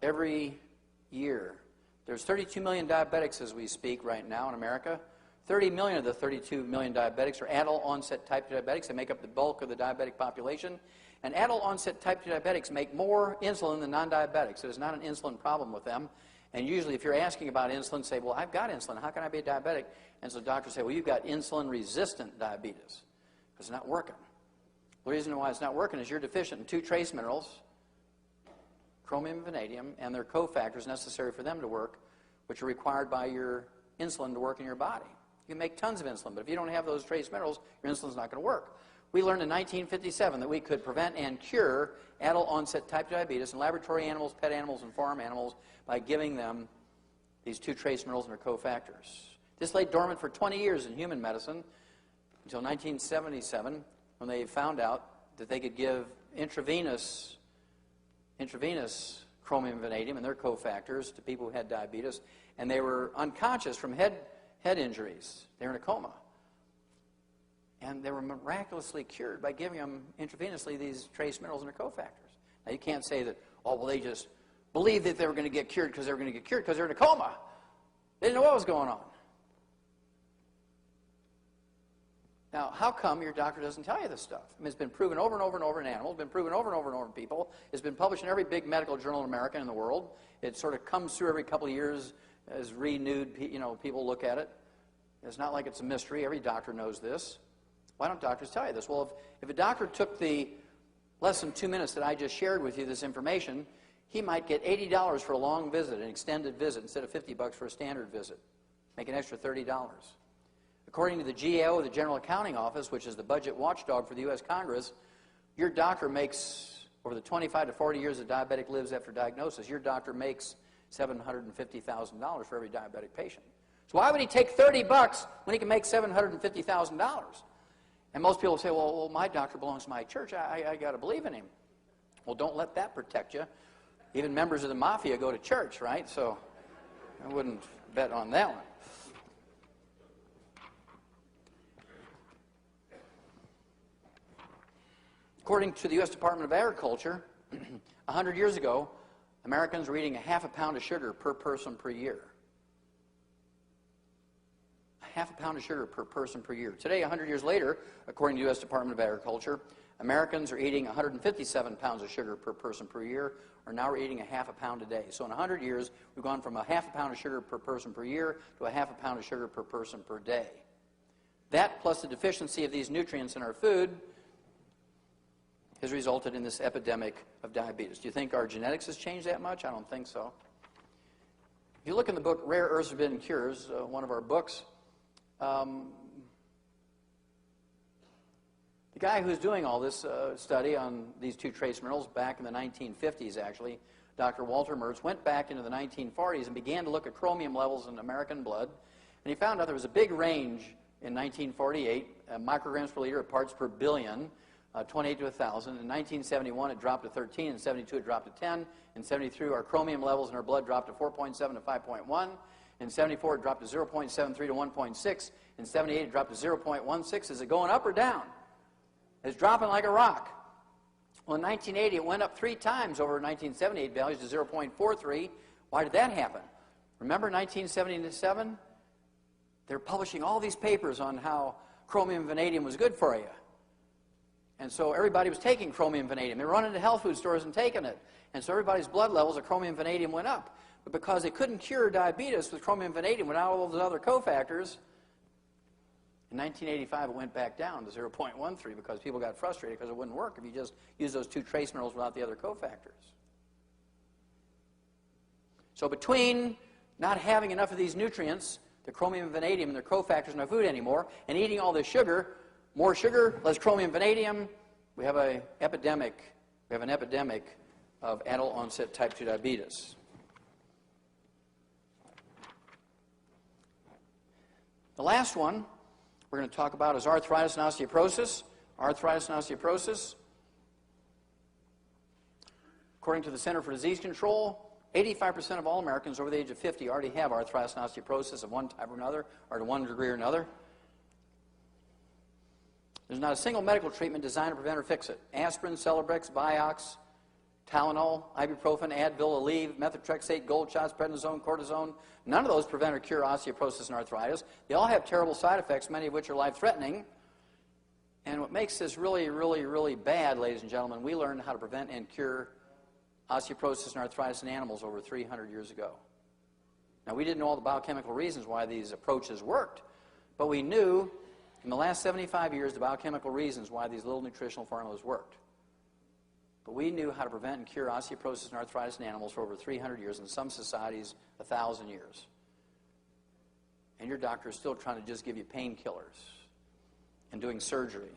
every year. There's 32 million diabetics as we speak right now in America. 30 million of the 32 million diabetics are adult-onset type 2 diabetics. They make up the bulk of the diabetic population. And adult-onset type 2 diabetics make more insulin than non-diabetics. There's not an insulin problem with them. And usually if you're asking about insulin, say, well, I've got insulin. How can I be a diabetic? And so doctors say, well, you've got insulin-resistant diabetes. Because it's not working. The reason why it's not working is you're deficient in 2 trace minerals, chromium and vanadium, and their cofactors necessary for them to work, which are required by your insulin to work in your body. You can make tons of insulin, but if you don't have those trace minerals, your insulin's not going to work. We learned in 1957 that we could prevent and cure adult-onset type 2 diabetes in laboratory animals, pet animals, and farm animals by giving them these 2 trace minerals and their cofactors. This lay dormant for 20 years in human medicine until 1977, when they found out that they could give intravenous chromium and vanadium and their cofactors to people who had diabetes, and they were unconscious from head injuries. They were in a coma. And they were miraculously cured by giving them intravenously these trace minerals and their cofactors. Now, you can't say that, oh, well, they just believed that they were going to get cured because they were going to get cured because they're in a coma. They didn't know what was going on. Now, how come your doctor doesn't tell you this stuff? I mean, it's been proven over and over and over in animals, been proven over and over and over in people. It's been published in every big medical journal in America and in the world. It sort of comes through every couple of years as renewed, people look at it. It's not like it's a mystery. Every doctor knows this. Why don't doctors tell you this? Well, if a doctor took the less than 2 minutes that I just shared with you, this information, he might get $80 for a long visit, an extended visit, instead of $50 for a standard visit. Make an extra $30. According to the GAO, the General Accounting Office, which is the budget watchdog for the U.S. Congress, your doctor makes, over the 25 to 40 years a diabetic lives after diagnosis, your doctor makes $750,000 for every diabetic patient. So why would he take $30 when he can make $750,000? And most people say, well, my doctor belongs to my church. I got to believe in him. Well, don't let that protect you. Even members of the mafia go to church, right? So I wouldn't bet on that one. According to the U.S. Department of Agriculture, 100 years ago, Americans were eating ½ a pound of sugar per person per year. ½ a pound of sugar per person per year. Today, 100 years later, according to the U.S. Department of Agriculture, Americans are eating 157 pounds of sugar per person per year, or now we're eating ½ a pound a day. So in 100 years, we've gone from ½ a pound of sugar per person per year to ½ a pound of sugar per person per day. That, plus the deficiency of these nutrients in our food, has resulted in this epidemic of diabetes. Do you think our genetics has changed that much? I don't think so. If you look in the book Rare Earths Forbidden Cures, one of our books, the guy who's doing all this study on these two trace minerals back in the 1950s, actually, Dr. Walter Mertz, went back into the 1940s and began to look at chromium levels in American blood, and he found out there was a big range in 1948, micrograms per liter of parts per billion, 28 to 1,000. In 1971, it dropped to 13. In 72, it dropped to 10. In 73, our chromium levels in our blood dropped to 4.7 to 5.1. In 74, it dropped to 0.73 to 1.6. In 78, it dropped to 0.16. Is it going up or down? It's dropping like a rock. Well, in 1980, it went up 3 times over 1978 values to 0.43. Why did that happen? Remember 1977? They're publishing all these papers on how chromium and vanadium was good for you. And so everybody was taking chromium and vanadium. They were running to health food stores and taking it. And so everybody's blood levels of chromium and vanadium went up. But because they couldn't cure diabetes with chromium and vanadium without all those other cofactors, in 1985 it went back down to 0.13 because people got frustrated because it wouldn't work if you just used those 2 trace minerals without the other cofactors. So between not having enough of these nutrients, the chromium and vanadium and their cofactors in our food anymore, and eating all this sugar, more sugar, less chromium, vanadium, we have an epidemic. We have an epidemic of adult onset type 2 diabetes. The last one we're going to talk about is arthritis and osteoporosis. Arthritis and osteoporosis. According to the Center for Disease Control, 85% of all Americans over the age of 50 already have arthritis and osteoporosis of one type or another, or to one degree or another. There's not a single medical treatment designed to prevent or fix it. Aspirin, Celebrex, Vioxx, Tylenol, ibuprofen, Advil, Aleve, methotrexate, gold shots, prednisone, cortisone. None of those prevent or cure osteoporosis and arthritis. They all have terrible side effects, many of which are life-threatening. And what makes this really, really, really bad, ladies and gentlemen, we learned how to prevent and cure osteoporosis and arthritis in animals over 300 years ago. Now, we didn't know all the biochemical reasons why these approaches worked, but we knew in the last 75 years the biochemical reasons why these little nutritional formulas worked. But we knew how to prevent and cure osteoporosis and arthritis in animals for over 300 years, in some societies 1,000 years. And your doctor is still trying to just give you painkillers and doing surgery.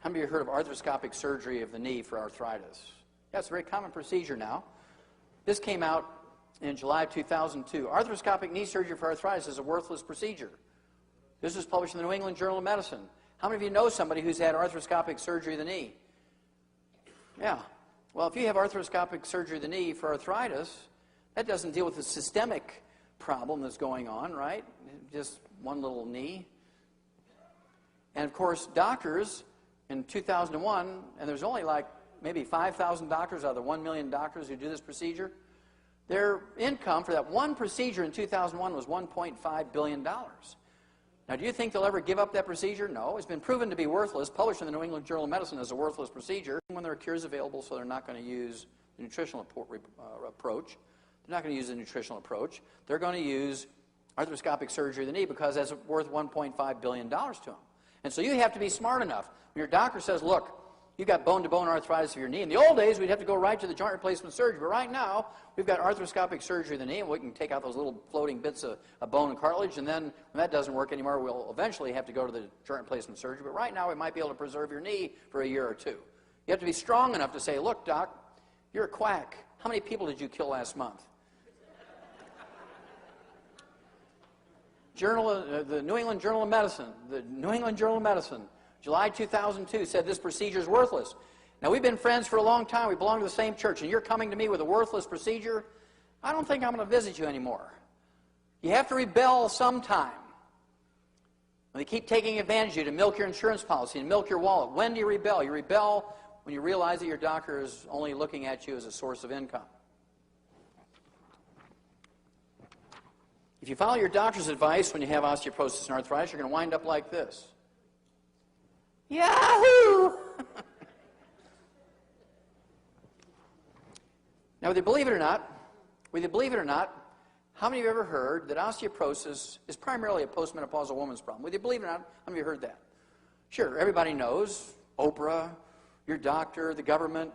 How many of you heard of arthroscopic surgery of the knee for arthritis? Yeah, it's a very common procedure now. This came out in July 2002. Arthroscopic knee surgery for arthritis is a worthless procedure. This was published in the New England Journal of Medicine. How many of you know somebody who's had arthroscopic surgery of the knee? Yeah. Well, if you have arthroscopic surgery of the knee for arthritis, that doesn't deal with the systemic problem that's going on, right? Just one little knee. And of course, doctors in 2001, and there's only like maybe 5,000 doctors out of the 1 million doctors who do this procedure, their income for that one procedure in 2001 was $1.5 billion. Now, do you think they'll ever give up that procedure? No. It's been proven to be worthless, published in the New England Journal of Medicine as a worthless procedure. When there are cures available, so they're not going to use the nutritional approach. They're not going to use the nutritional approach. They're going to use arthroscopic surgery of the knee because that's worth $1.5 billion to them. And so you have to be smart enough. When your doctor says, look, you've got bone-to-bone arthritis of your knee. In the old days, we'd have to go right to the joint replacement surgery. But right now, we've got arthroscopic surgery of the knee, and we can take out those little floating bits of bone and cartilage. And then when that doesn't work anymore, we'll eventually have to go to the joint replacement surgery. But right now, we might be able to preserve your knee for a year or two. You have to be strong enough to say, look, doc, you're a quack. How many people did you kill last month? the New England Journal of Medicine, July 2002, said this procedure is worthless. Now, we've been friends for a long time. We belong to the same church, and you're coming to me with a worthless procedure? I don't think I'm going to visit you anymore. You have to rebel sometime. When they keep taking advantage of you to milk your insurance policy and milk your wallet, when do you rebel? You rebel when you realize that your doctor is only looking at you as a source of income. If you follow your doctor's advice when you have osteoporosis and arthritis, you're going to wind up like this. Yahoo! Now, whether you believe it or not, how many of you have ever heard that osteoporosis is primarily a postmenopausal woman's problem? Whether you believe it or not, how many of you heard that? Sure, everybody knows, Oprah, your doctor, the government,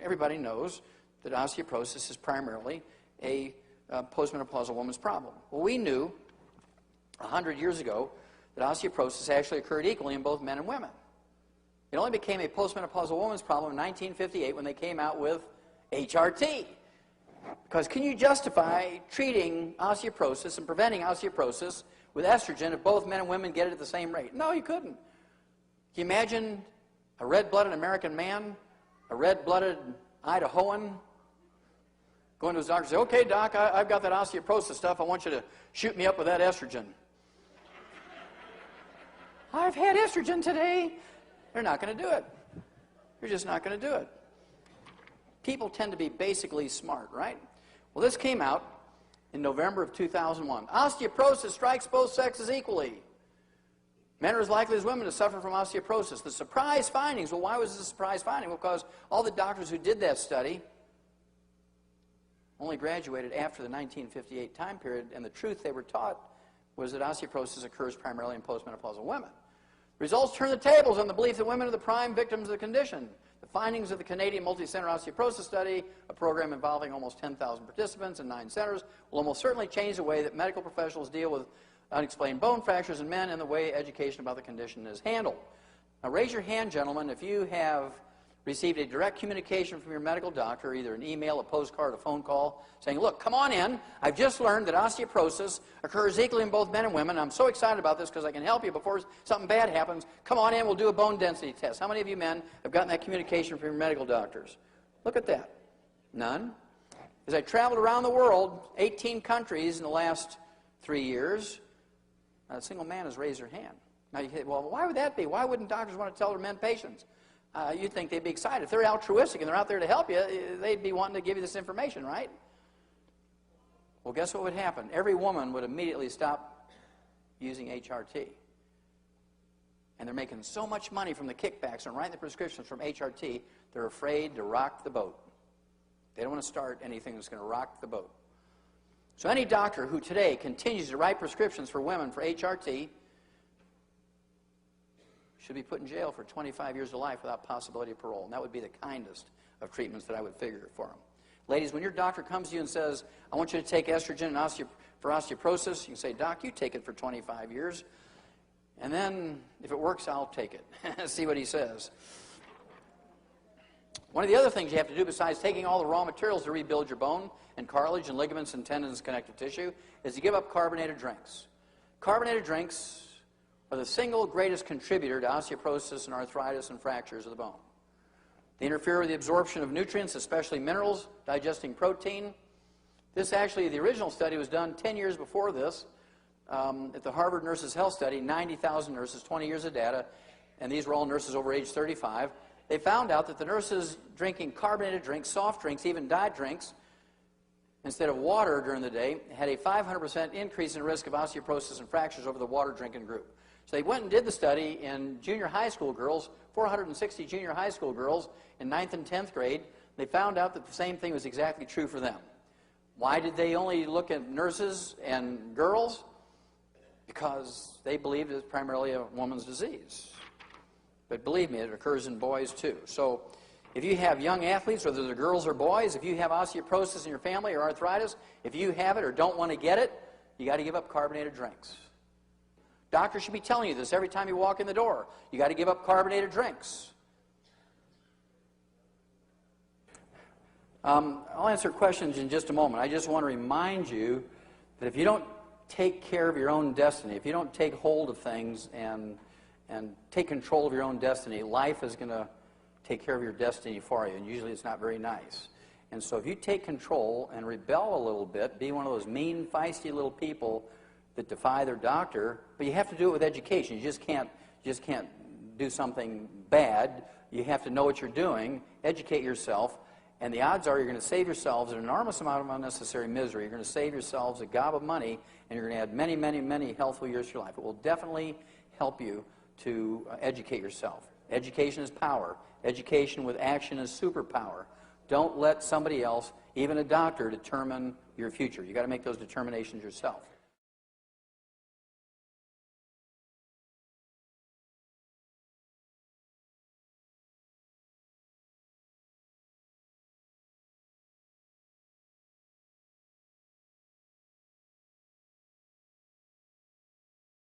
everybody knows that osteoporosis is primarily a postmenopausal woman's problem. Well, we knew 100 years ago that osteoporosis actually occurred equally in both men and women. It only became a postmenopausal woman's problem in 1958 when they came out with HRT. Because can you justify treating osteoporosis and preventing osteoporosis with estrogen if both men and women get it at the same rate? No, you couldn't. Can you imagine a red-blooded American man, a red-blooded Idahoan, going to his doctor and say, okay, doc, I've got that osteoporosis stuff. I want you to shoot me up with that estrogen. I've had estrogen today. They're not going to do it. They're just not going to do it. People tend to be basically smart, right? Well, this came out in November of 2001. Osteoporosis strikes both sexes equally. Men are as likely as women to suffer from osteoporosis. The surprise findings, well, why was this a surprise finding? Well, because all the doctors who did that study only graduated after the 1958 time period, and the truth they were taught was that osteoporosis occurs primarily in postmenopausal women. Results turn the tables on the belief that women are the prime victims of the condition. The findings of the Canadian Multi-Center Osteoporosis Study, a program involving almost 10,000 participants in 9 centers, will almost certainly change the way that medical professionals deal with unexplained bone fractures in men and the way education about the condition is handled. Now, raise your hand, gentlemen, if you have received a direct communication from your medical doctor, either an email, a postcard, a phone call, saying, look, come on in. I've just learned that osteoporosis occurs equally in both men and women. I'm so excited about this because I can help you before something bad happens. Come on in, we'll do a bone density test. How many of you men have gotten that communication from your medical doctors? Look at that. None. As I traveled around the world, 18 countries in the last 3 years, not a single man has raised their hand. Now you say, well, why would that be? Why wouldn't doctors want to tell their men patients? You'd think they'd be excited. If they're altruistic and they're out there to help you, they'd be wanting to give you this information, right? Well, guess what would happen? Every woman would immediately stop using HRT. And they're making so much money from the kickbacks and writing the prescriptions from HRT, they're afraid to rock the boat. They don't want to start anything that's going to rock the boat. So any doctor who today continues to write prescriptions for women for HRT should be put in jail for 25 years of life without possibility of parole. And that would be the kindest of treatments that I would figure for them. Ladies, when your doctor comes to you and says, I want you to take estrogen for osteoporosis, you can say, Doc, you take it for 25 years. And then, if it works, I'll take it. See what he says. One of the other things you have to do besides taking all the raw materials to rebuild your bone and cartilage and ligaments and tendons and connective tissue is to give up carbonated drinks. Carbonated drinks are the single greatest contributor to osteoporosis and arthritis and fractures of the bone. They interfere with the absorption of nutrients, especially minerals, digesting protein. This actually, the original study was done 10 years before this at the Harvard Nurses Health Study, 90,000 nurses, 20 years of data, and these were all nurses over age 35. They found out that the nurses drinking carbonated drinks, soft drinks, even diet drinks, instead of water during the day, had a 500% increase in risk of osteoporosis and fractures over the water drinking group. So they went and did the study in junior high school girls, 460 junior high school girls in 9th and 10th grade. They found out that the same thing was exactly true for them. Why did they only look at nurses and girls? Because they believed it was primarily a woman's disease. But believe me, it occurs in boys too. So if you have young athletes, whether they're girls or boys, if you have osteoporosis in your family or arthritis, if you have it or don't want to get it, you got to give up carbonated drinks. Doctors should be telling you this every time you walk in the door. You got to give up carbonated drinks. I'll answer questions in just a moment. I just want to remind you that if you don't take care of your own destiny, if you don't take hold of things and take control of your own destiny, life is going to take care of your destiny for you, and usually it's not very nice. And so if you take control and rebel a little bit, be one of those mean, feisty little people that defy their doctor, but you have to do it with education. You just can't do something bad. You have to know what you're doing, educate yourself, and the odds are you're going to save yourselves an enormous amount of unnecessary misery. You're going to save yourselves a gob of money, and you're going to add many, many, many healthful years to your life. It will definitely help you to educate yourself. Education is power. Education with action is superpower. Don't let somebody else, even a doctor, determine your future. You've got to make those determinations yourself.